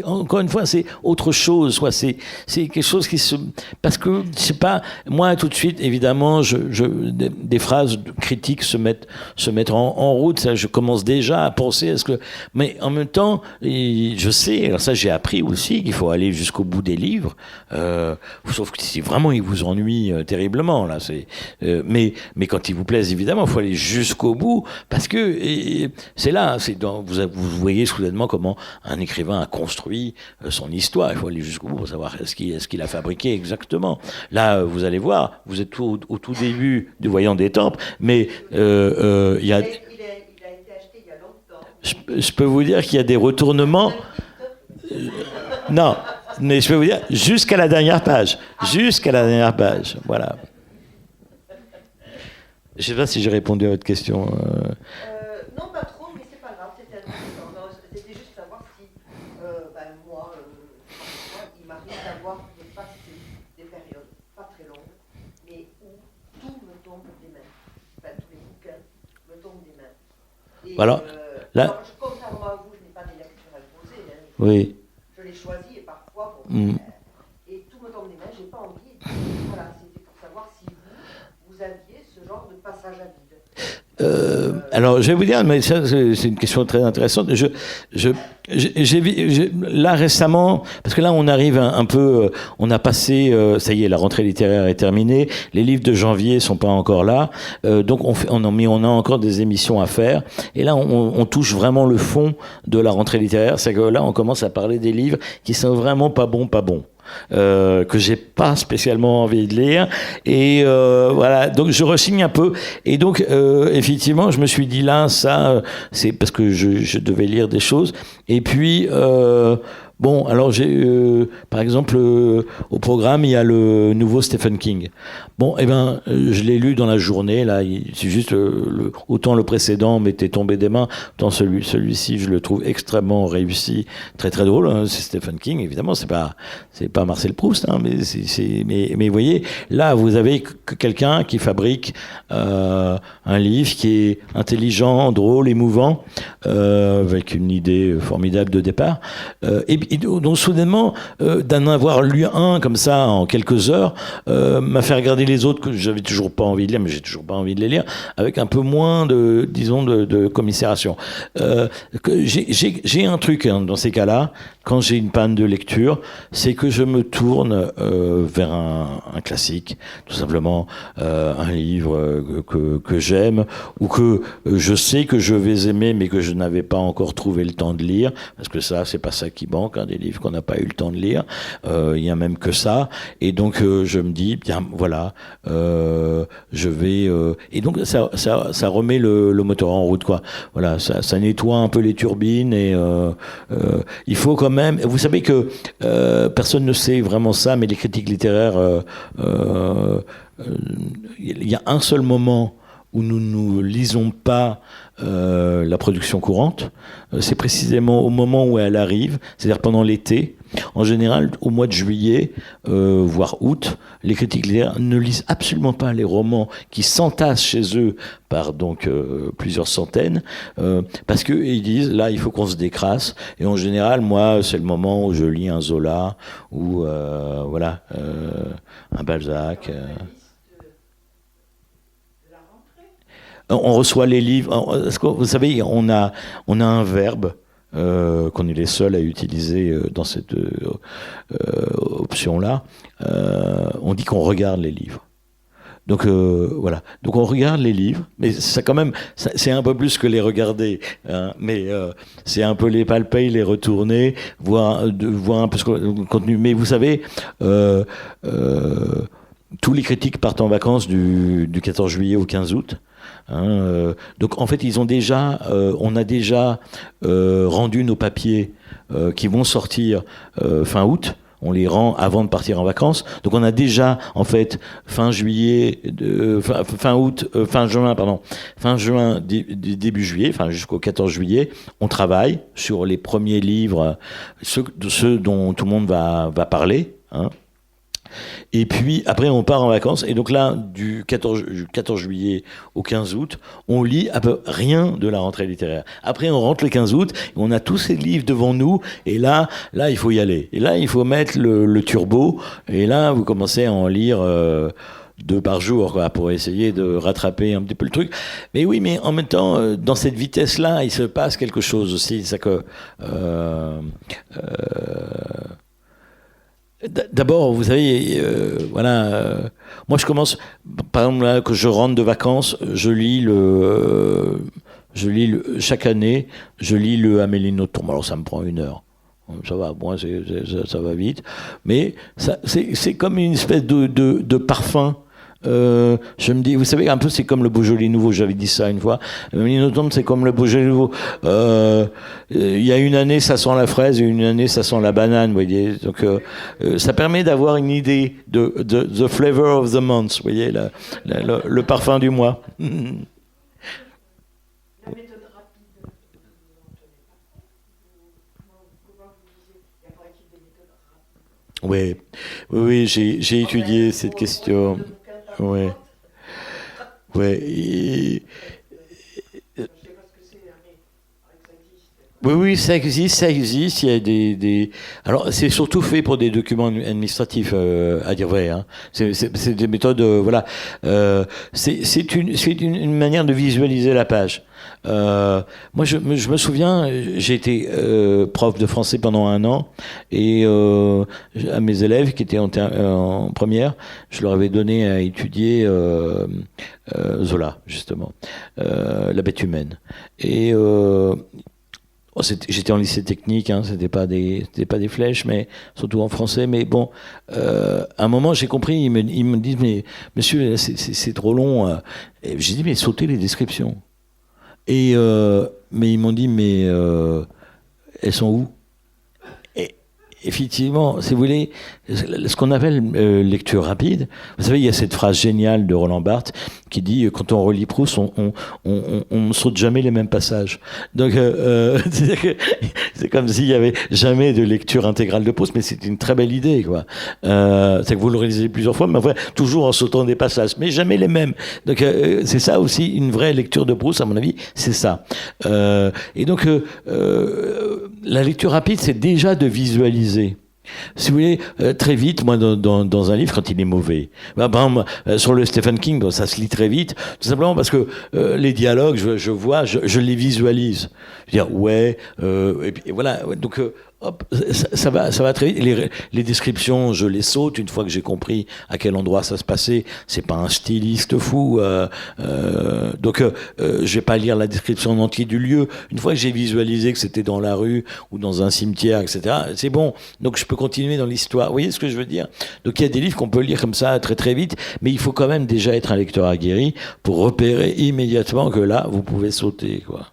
Encore une fois, c'est autre chose. Soit c'est quelque chose qui se... Parce que, je sais pas, moi, tout de suite, évidemment, des phrases critiques se mettent en route. Ça, je commence déjà à penser à ce que... Mais en même temps, je sais, alors ça, j'ai appris aussi qu'il faut aller jusqu'au bout des livres. Sauf que si vraiment ils vous ennuient terriblement, là, mais quand ils vous plaisent, évidemment, il faut aller jusqu'au bout. Parce que c'est là, vous voyez soudainement comment un écrivain a construit son histoire. Il faut aller jusqu'au bout pour savoir ce qu'il a fabriqué exactement. Là, vous allez voir, vous êtes au tout début du Voyant des Tempes, mais il y a... Il a été acheté il y a longtemps. Je peux vous dire qu'il y a des retournements... non, mais je peux vous dire, jusqu'à la dernière page. Jusqu'à la dernière page, voilà. Je ne sais pas si j'ai répondu à votre question. Non, pas trop, mais c'est pas grave, c'était intéressant. C'était juste savoir si, moi, il m'arrive d'avoir des périodes pas très longues, mais où tout me tombe des mains. Enfin, tous les bouquins me tombent des mains. Et, voilà. Là... alors, contrairement à vous, je n'ai pas des lectures imposées. Hein, oui. Je les choisis et parfois, et tout me tombe des mains, j'ai pas envie. Voilà, c'était pour savoir si vous aviez ce genre de passage à vide. Alors Alors, je vais vous dire, mais ça, c'est une question très intéressante. Là, récemment, parce que là, on arrive un peu, on a passé, ça y est, la rentrée littéraire est terminée, les livres de janvier sont pas encore là, donc on a encore des émissions à faire, et là, on touche vraiment le fond de la rentrée littéraire, c'est que là, on commence à parler des livres qui sont vraiment pas bons. Que j'ai pas spécialement envie de lire, et voilà, donc je rechigne un peu, et donc effectivement je me suis dit là, ça c'est parce que je devais lire des choses, et puis bon, alors j'ai par exemple au programme il y a le nouveau Stephen King. Bon, eh ben je l'ai lu dans la journée là, c'est juste autant le précédent m'était tombé des mains, autant celui-ci je le trouve extrêmement réussi, très très drôle, hein. C'est Stephen King, évidemment, c'est pas Marcel Proust, hein, mais vous voyez, là vous avez quelqu'un qui fabrique un livre qui est intelligent, drôle, émouvant, avec une idée formidable de départ, et donc soudainement d'en avoir lu un comme ça en quelques heures m'a fait regarder les autres que j'avais toujours pas envie de lire, mais j'ai toujours pas envie de les lire, avec un peu moins de commisération. J'ai un truc, hein, dans ces cas-là, quand j'ai une panne de lecture, c'est que je me tourne vers un classique, tout simplement un livre que j'aime, ou que je sais que je vais aimer, mais que je n'avais pas encore trouvé le temps de lire, parce que ça, c'est pas ça qui manque, hein, des livres qu'on n'a pas eu le temps de lire. Il y a même que ça, et donc je me dis, bien voilà, je vais, et donc ça remet le moteur en route, quoi. Voilà, ça nettoie un peu les turbines, et il faut quand même. Vous savez que personne ne sait vraiment ça, mais les critiques littéraires, il y a un seul moment où nous ne lisons pas la production courante, c'est précisément au moment où elle arrive, c'est-à-dire pendant l'été. En général, au mois de juillet, voire août, les critiques littéraires ne lisent absolument pas les romans qui s'entassent chez eux par donc plusieurs centaines, parce qu'ils disent, là, il faut qu'on se décrasse. Et en général, moi, c'est le moment où je lis un Zola, ou voilà, un Balzac. On reçoit les livres. Vous savez, on a un verbe qu'on est les seuls à utiliser dans cette option-là. On dit qu'on regarde les livres. Donc voilà. Donc on regarde les livres, mais ça quand même, c'est un peu plus que les regarder, hein, mais c'est un peu les palper, les retourner, voir un peu ce contenu. Mais vous savez. Tous les critiques partent en vacances du 14 juillet au 15 août. Hein, donc en fait, on a déjà rendu nos papiers qui vont sortir fin août. On les rend avant de partir en vacances. Donc on a déjà, en fait, fin juin, début juillet, enfin jusqu'au 14 juillet, on travaille sur les premiers livres, ceux dont tout le monde va parler, hein. Et puis après on part en vacances, et donc là du 14 juillet au 15 août on lit à peu rien de la rentrée littéraire. Après on rentre le 15 août, on a tous ces livres devant nous, et là il faut y aller, et là il faut mettre le turbo, et là vous commencez à en lire 2 par jour, quoi, pour essayer de rattraper un petit peu le truc. Mais oui, mais en même temps, dans cette vitesse-là, il se passe quelque chose aussi. C'est que d'abord, vous savez, voilà, moi je commence, par exemple, là, que je rentre de vacances, chaque année, je lis le Amélie Nothomb. Alors ça me prend 1 heure. Ça va, moi, ça va vite. Mais c'est comme une espèce de parfum. Je me dis, vous savez, un peu, c'est comme le Beaujolais nouveau. J'avais dit ça une fois. Amélie Nothomb, c'est comme le Beaujolais nouveau. Il y a une année, ça sent la fraise, et une année, ça sent la banane, vous voyez. Donc, ça permet d'avoir une idée de the flavor of the month, vous voyez, le parfum du mois. Oui, j'ai étudié cette question. Oui. Oui, ça existe. Il y a Alors, c'est surtout fait pour des documents administratifs, à dire vrai. Hein. C'est des méthodes, voilà. C'est une manière de visualiser la page. Moi, je me souviens, j'ai été prof de français pendant 1 an, et à mes élèves qui étaient en première, je leur avais donné à étudier Zola, justement, La bête humaine. Et j'étais en lycée technique, hein, c'était pas des flèches, mais surtout en français. Mais bon, à un moment j'ai compris, ils me disent mais monsieur c'est trop long. Et j'ai dit mais sautez les descriptions. Et mais ils m'ont dit mais elles sont où? Et effectivement, si vous voulez, ce qu'on appelle lecture rapide. Vous savez, il y a cette phrase géniale de Roland Barthes qui dit quand on relit Proust, on ne saute jamais les mêmes passages. Donc c'est comme s'il y avait jamais de lecture intégrale de Proust, mais c'est une très belle idée, quoi. C'est que vous le réalisez plusieurs fois, mais enfin, toujours en sautant des passages, mais jamais les mêmes. Donc c'est ça aussi une vraie lecture de Proust, à mon avis, c'est ça. Et donc la lecture rapide, c'est déjà de visualiser. Si vous voulez, très vite, moi, dans un livre, quand il est mauvais, par exemple, sur le Stephen King, bon, ça se lit très vite, tout simplement parce que les dialogues, je les visualise. Je veux dire, ouais, et voilà. Donc, hop, ça va très vite. Les descriptions, je les saute une fois que j'ai compris à quel endroit ça se passait. C'est pas un styliste fou. Donc, je vais pas lire la description en entier du lieu. Une fois que j'ai visualisé que c'était dans la rue ou dans un cimetière, etc., c'est bon. Donc, je peux continuer dans l'histoire. Vous voyez ce que je veux dire? Donc, il y a des livres qu'on peut lire comme ça très très vite, mais il faut quand même déjà être un lecteur aguerri pour repérer immédiatement que là, vous pouvez sauter, quoi.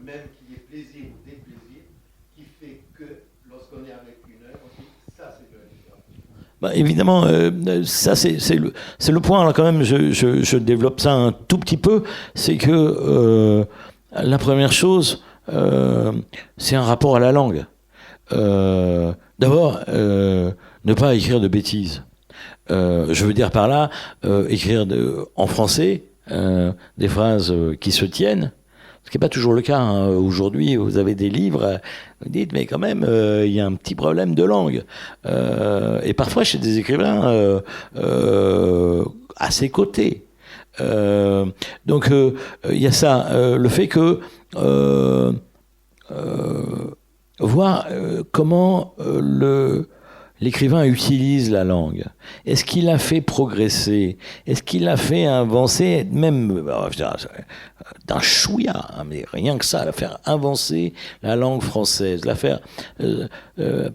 Même qu'il y ait plaisir ou déplaisir, qui fait que lorsqu'on est avec une œuvre, on dit ça c'est de la littérature. Bah, évidemment, ça c'est le point. Là, quand même, je développe ça un tout petit peu. C'est que la première chose, c'est un rapport à la langue. D'abord, ne pas écrire de bêtises. Je veux dire par là, écrire en français des phrases qui se tiennent. Ce qui n'est pas toujours le cas. Hein. Aujourd'hui, vous avez des livres, vous dites, mais quand même, il y a un petit problème de langue. Et parfois, chez des écrivains à ses côtés. Donc, il y a ça. Le fait que voir comment l'écrivain utilise la langue. Est-ce qu'il a fait progresser? Est-ce qu'il a fait avancer, même d'un chouïa, mais rien que ça, la faire avancer la langue française, la faire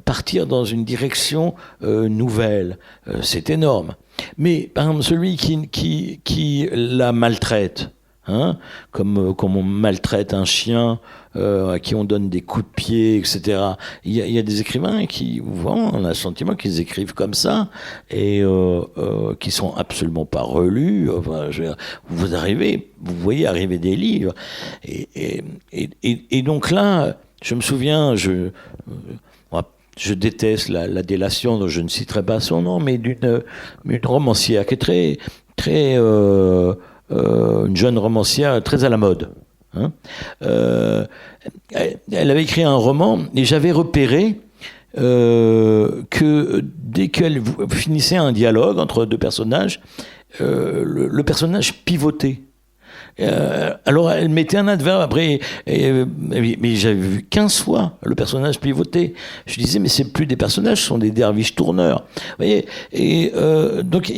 partir dans une direction nouvelle? C'est énorme. Mais par exemple, celui qui la maltraite, hein, comme on maltraite un chien, à qui on donne des coups de pied, etc. Il y a des écrivains qui, on a le sentiment qu'ils écrivent comme ça et qui sont absolument pas relus. Enfin, vous voyez arriver des livres et donc là, je me souviens, je déteste la délation, donc je ne citerai pas son nom, mais d'une romancière qui est très une jeune romancière très à la mode. Hein. Elle avait écrit un roman et j'avais repéré que dès qu'elle finissait un dialogue entre deux personnages, le personnage pivotait. Alors elle mettait un adverbe après, mais j'avais vu 15 fois le personnage pivoter. Je disais mais c'est plus des personnages, ce sont des derviches tourneurs. Vous voyez, et donc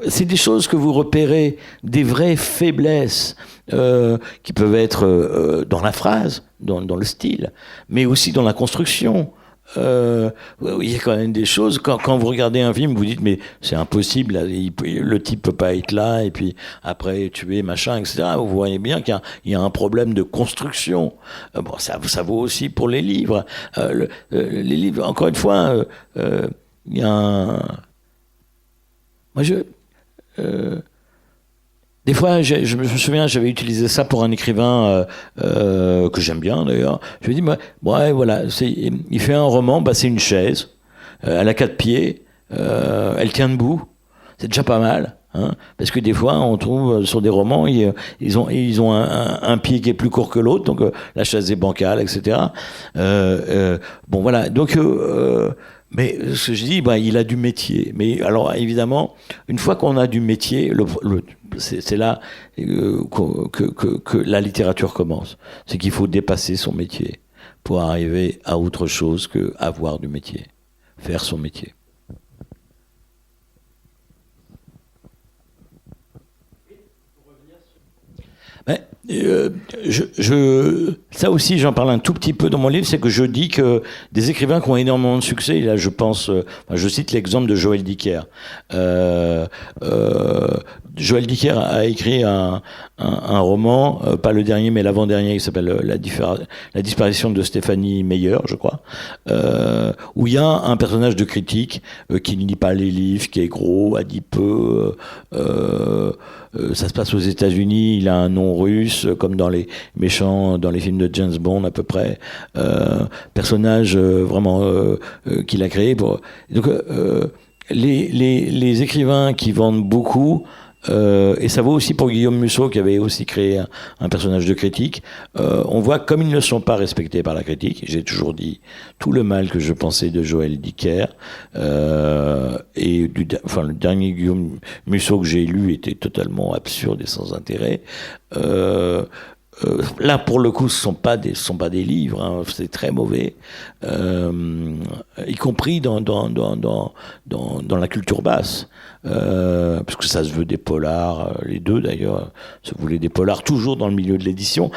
c'est des choses que vous repérez, des vraies faiblesses qui peuvent être dans la phrase, dans le style, mais aussi dans la construction. Il y a quand même des choses, quand vous regardez un film, vous dites mais c'est impossible, le type peut pas être là et puis après tuer machin, etc. Vous voyez bien qu'il y a un problème de construction. Bon, ça vaut aussi pour les livres. Les livres, encore une fois, il y a un... Moi Des fois, je me souviens, j'avais utilisé ça pour un écrivain que j'aime bien d'ailleurs. Je lui ai dit, ouais, voilà, il fait un roman, c'est une chaise, elle a 4 pieds, elle tient debout, c'est déjà pas mal. Hein, parce que des fois, on trouve sur des romans, ils ont un pied qui est plus court que l'autre, donc la chaise est bancale, etc. Bon, voilà. Donc, mais ce que je dis, il a du métier. Mais alors, évidemment, une fois qu'on a du métier, c'est là que la littérature commence. C'est qu'il faut dépasser son métier pour arriver à autre chose que avoir du métier, faire son métier. Ça aussi, j'en parle un tout petit peu dans mon livre, c'est que je dis que des écrivains qui ont énormément de succès, et là je pense, je cite l'exemple de Joël Dicker. Joël Dicker a écrit un roman, pas le dernier mais l'avant-dernier, qui s'appelle La disparition de Stéphanie Meyer, je crois, où il y a un personnage de critique qui ne lit pas les livres, qui est gros, adipeux, ça se passe aux États-Unis, il a un nom russe, comme dans les méchants, dans les films de James Bond à peu près. Personnage vraiment qu'il a créé. Donc les écrivains qui vendent beaucoup, et ça vaut aussi pour Guillaume Musso qui avait aussi créé un personnage de critique. On voit comme ils ne sont pas respectés par la critique. J'ai toujours dit tout le mal que je pensais de Joël Dicker. Et le dernier Guillaume Musso que j'ai lu était totalement absurde et sans intérêt. Là, pour le coup, ce sont pas des livres, hein, c'est très mauvais, y compris dans la culture basse, parce que ça se veut des polars, les deux d'ailleurs, se voulaient des polars, toujours dans le milieu de l'édition.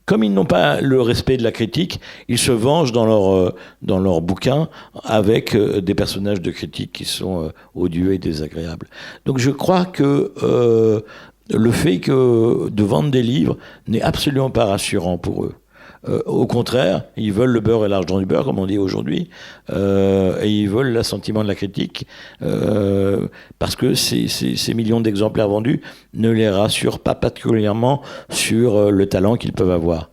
Comme ils n'ont pas le respect de la critique, ils se vengent dans leur bouquin avec des personnages de critique qui sont odieux et désagréables. Donc je crois que le fait de vendre des livres n'est absolument pas rassurant pour eux. Au contraire, ils veulent le beurre et l'argent du beurre, comme on dit aujourd'hui, et ils veulent l'assentiment de la critique, parce que ces millions d'exemplaires vendus ne les rassurent pas particulièrement sur le talent qu'ils peuvent avoir.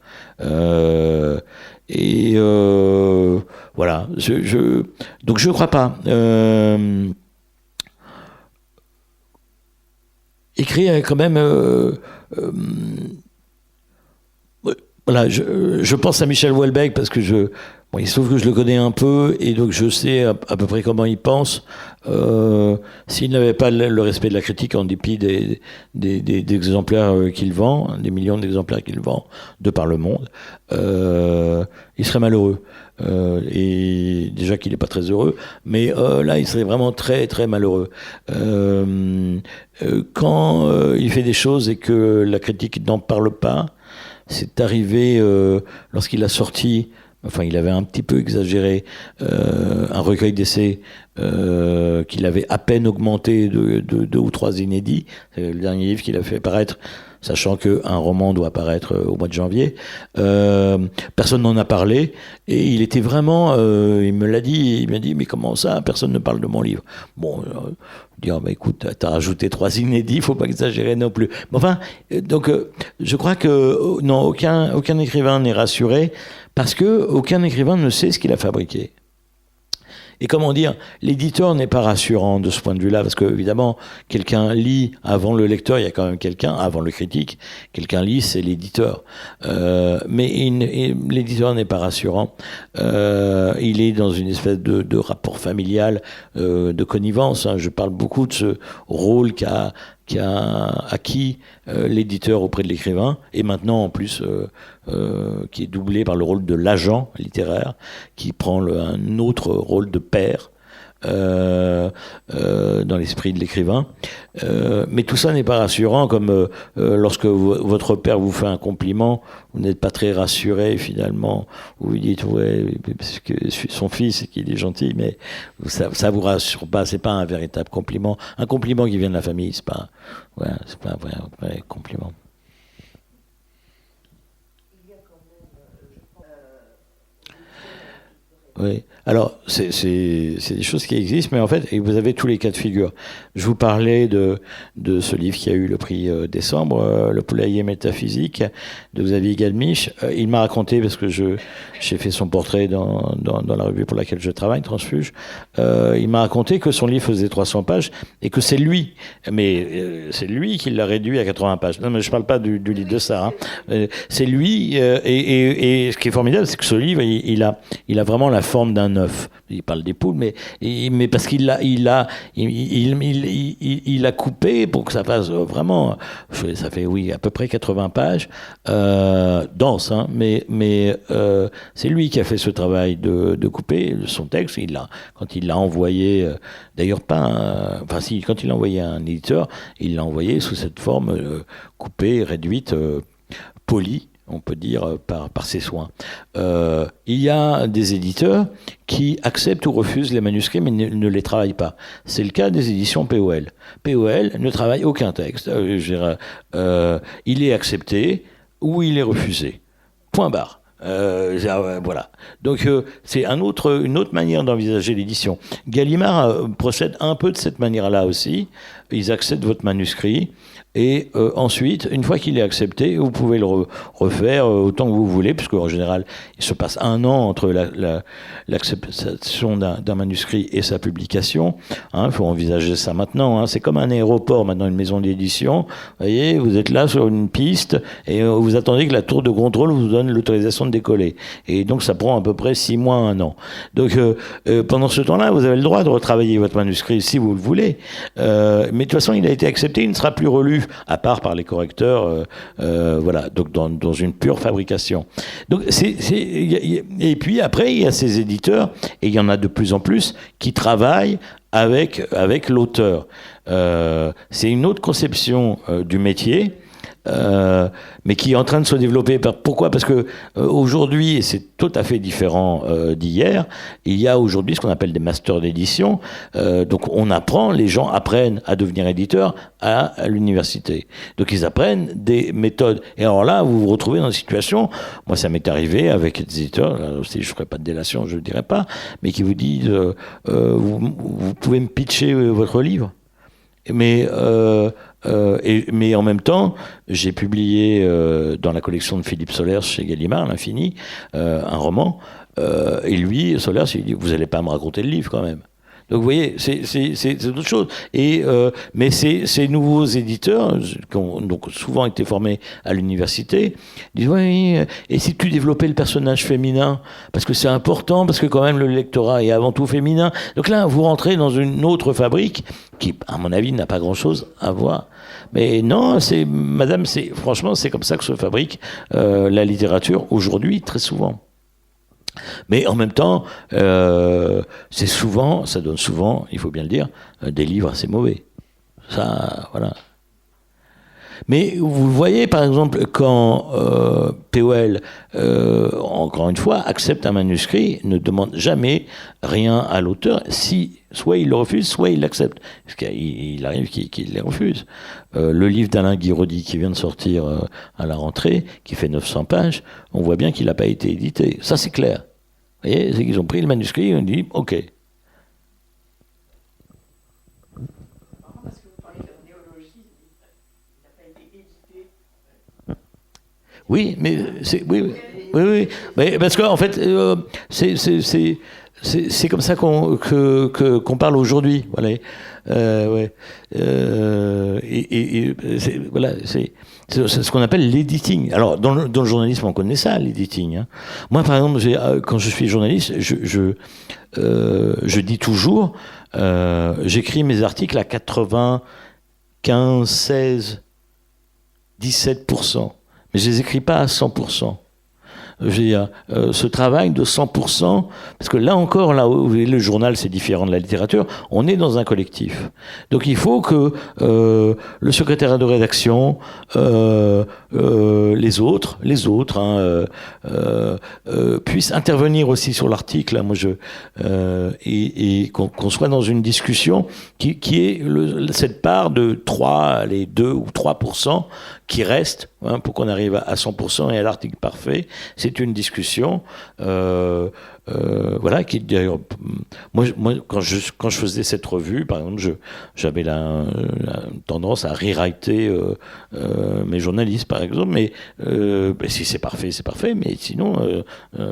Voilà. Donc je ne crois pas. Écrire quand même. Voilà, je pense à Michel Houellebecq parce que il se trouve que je le connais un peu et donc je sais à peu près comment il pense. S'il n'avait pas le respect de la critique en dépit des exemplaires qu'il vend, des millions d'exemplaires qu'il vend de par le monde, il serait malheureux. Et déjà qu'il n'est pas très heureux, mais là il serait vraiment très très malheureux. Quand il fait des choses et que la critique n'en parle pas, c'est arrivé lorsqu'il a sorti, il avait un petit peu exagéré, un recueil d'essais qu'il avait à peine augmenté de 2 ou 3 inédits. C'est le dernier livre qu'il a fait paraître, sachant qu'un roman doit paraître au mois de janvier. Personne n'en a parlé, et il était vraiment, il m'a dit, mais comment ça, personne ne parle de mon livre? Bon, dire, écoute, t'as rajouté 3 inédits, faut pas exagérer non plus. Donc, je crois que non, aucun écrivain n'est rassuré, parce que aucun écrivain ne sait ce qu'il a fabriqué. Et comment dire, l'éditeur n'est pas rassurant de ce point de vue-là, parce que évidemment, quelqu'un lit avant le lecteur, il y a quand même quelqu'un, avant le critique, quelqu'un lit, c'est l'éditeur. Mais l'éditeur n'est pas rassurant. Il est dans une espèce de rapport familial, de connivence. Hein. Je parle beaucoup de ce rôle qu'a acquis l'éditeur auprès de l'écrivain, et maintenant en plus qui est doublé par le rôle de l'agent littéraire, qui prend un autre rôle de père dans l'esprit de l'écrivain. Mais tout ça n'est pas rassurant, comme lorsque votre père vous fait un compliment, vous n'êtes pas très rassuré finalement, vous lui dites ouais, parce que je suis son fils et qu'il est gentil, mais ça vous rassure pas, c'est pas un véritable compliment. Un compliment qui vient de la famille, c'est pas un vrai compliment. Il y a quand même, je pense, Oui. Alors, c'est des choses qui existent, mais en fait, et vous avez tous les cas de figure. Je vous parlais de ce livre qui a eu le prix décembre, Le poulailler métaphysique, de Xavier Galmiche. Il m'a raconté, parce que j'ai fait son portrait dans la revue pour laquelle je travaille, Transfuge, il m'a raconté que son livre faisait 300 pages et que c'est lui, mais c'est lui qui l'a réduit à 80 pages. Non, mais je parle pas du livre de ça. Hein. C'est lui, et ce qui est formidable, c'est que ce livre, il a vraiment la forme d'un œuf. Il parle des poules, mais parce qu'il a coupé pour que ça fasse vraiment. Ça fait à peu près 80 pages, dense, hein, mais c'est lui qui a fait ce travail de couper son texte. Quand il l'a envoyé, d'ailleurs quand il l'a envoyé à un éditeur, il l'a envoyé sous cette forme coupée, réduite, polie, on peut dire, par ses soins. Il y a des éditeurs qui acceptent ou refusent les manuscrits, mais ne les travaillent pas. C'est le cas des éditions POL. POL ne travaille aucun texte. Il est accepté ou il est refusé. Point barre. Voilà. Donc c'est une autre manière d'envisager l'édition. Gallimard procède un peu de cette manière-là aussi. Ils acceptent votre manuscrit. Et ensuite, une fois qu'il est accepté, vous pouvez le refaire autant que vous voulez, puisque en général, il se passe 1 an entre l'acceptation d'un manuscrit et sa publication. Il faut envisager ça maintenant. Hein. C'est comme un aéroport, maintenant une maison d'édition. Vous voyez, vous êtes là sur une piste et vous attendez que la tour de contrôle vous donne l'autorisation de décoller. Et donc, ça prend à peu près 6 mois, 1 an. Donc, pendant ce temps-là, vous avez le droit de retravailler votre manuscrit si vous le voulez. Mais de toute façon, il a été accepté, il ne sera plus relu à part par les correcteurs, voilà, donc dans une pure fabrication. Donc et puis après, il y a ces éditeurs, et il y en a de plus en plus, qui travaillent avec l'auteur. C'est une autre conception du métier, mais qui est en train de se développer. Pourquoi ? Parce que aujourd'hui, et c'est tout à fait différent d'hier, il y a aujourd'hui ce qu'on appelle des masters d'édition. Donc les gens apprennent à devenir éditeurs à l'université. Donc ils apprennent des méthodes. Et alors là, vous vous retrouvez dans une situation, moi ça m'est arrivé avec des éditeurs, là aussi je ne ferai pas de délation, je ne le dirai pas, mais qui vous disent vous pouvez me pitcher votre livre ? Mais en même temps, j'ai publié dans la collection de Philippe Solers chez Gallimard, L'Infini, un roman. Et lui, Solers, il dit, vous n'allez pas me raconter le livre quand même. Donc vous voyez, c'est autre chose. Mais ces nouveaux éditeurs, qui ont donc souvent été formés à l'université, disent oui, et si tu développais le personnage féminin, parce que c'est important, parce que quand même le lectorat est avant tout féminin. Donc là, vous rentrez dans une autre fabrique qui, à mon avis, n'a pas grand-chose à voir. Mais non, madame, franchement, c'est comme ça que se fabrique la littérature aujourd'hui, très souvent. Mais en même temps, ça donne souvent, il faut bien le dire, des livres assez mauvais. Ça, voilà. Mais vous voyez, par exemple, quand POL, encore une fois, accepte un manuscrit, ne demande jamais rien à l'auteur, si soit il le refuse, soit il l'accepte. Parce qu'il arrive qu'il les refuse. Le livre d'Alain Guiraudy qui vient de sortir à la rentrée, qui fait 900 pages, on voit bien qu'il n'a pas été édité. Ça, c'est clair. Vous voyez, c'est qu'ils ont pris le manuscrit et on dit « OK ». Oui, mais oui. Mais parce qu'en fait, c'est comme ça qu'on parle aujourd'hui. Voilà. Voilà, c'est ce qu'on appelle l'editing. Alors, dans le journalisme, on connaît ça, l'editing. Hein. Moi, par exemple, quand je suis journaliste, je dis toujours, j'écris mes articles à 95, 16, 17%. Mais je ne les écris pas à 100%. Ce travail de 100%, parce que là encore, là où le journal c'est différent de la littérature, on est dans un collectif. Donc il faut que le secrétaire de rédaction, les autres, puissent intervenir aussi sur l'article. Moi, et qu'on soit dans une discussion qui est cette part de 2 ou 3% qui reste, pour qu'on arrive à 100% et à l'article parfait. C'est une discussion voilà, qui d'ailleurs, moi quand je faisais cette revue, par exemple, j'avais la tendance à rewriter mes journalistes, par exemple, mais si c'est parfait, mais sinon,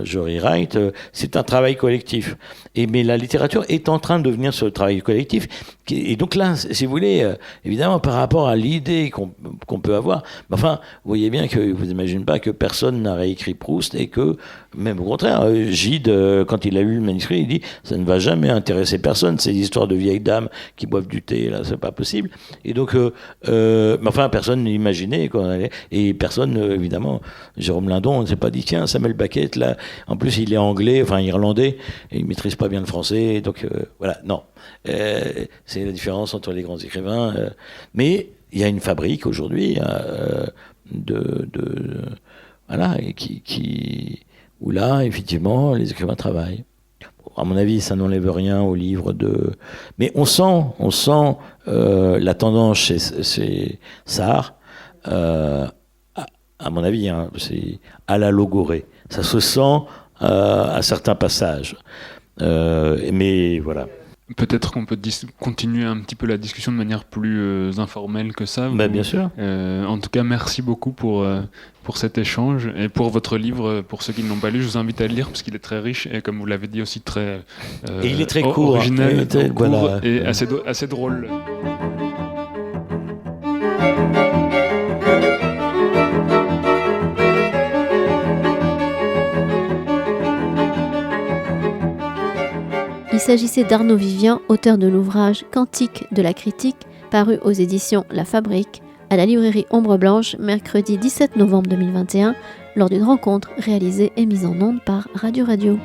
je rewrite. C'est un travail collectif. Mais la littérature est en train de devenir ce travail collectif. Et donc là, si vous voulez, évidemment, par rapport à l'idée qu'on peut avoir, enfin, vous voyez bien que vous n'imaginez pas que personne n'a réécrit Proust et que, même au contraire, Gide, quand il a lu le manuscrit, il dit ça ne va jamais intéresser personne, ces histoires de vieilles dames qui boivent du thé, là, c'est pas possible. Et donc, mais enfin, personne n'imaginait qu'on allait. Et personne, évidemment, Jérôme Lindon, on ne s'est pas dit tiens, Samuel Beckett, là, en plus, il est anglais, enfin irlandais, et il maîtrise pas bien le français, donc voilà, non. C'est la différence entre les grands écrivains. Mais il y a une fabrique aujourd'hui voilà, et où là, effectivement, les écrivains travaillent. À mon avis, ça n'enlève rien au livre de... Mais on sent la tendance chez Sartre, à mon avis, hein, c'est à la logorée. Ça se sent à certains passages. Mais voilà. Peut-être qu'on peut continuer un petit peu la discussion de manière plus informelle que ça. Bien sûr. En tout cas, merci beaucoup pour cet échange et pour votre livre. Pour ceux qui ne l'ont pas lu, je vous invite à le lire parce qu'il est très riche et, comme vous l'avez dit, aussi très et il est très court, original, court voilà. Et assez drôle. Il s'agissait d'Arnaud Vivien, auteur de l'ouvrage Cantique de la critique, paru aux éditions La Fabrique, à la librairie Ombre Blanche, mercredi 17 novembre 2021, lors d'une rencontre réalisée et mise en onde par Radio Radio.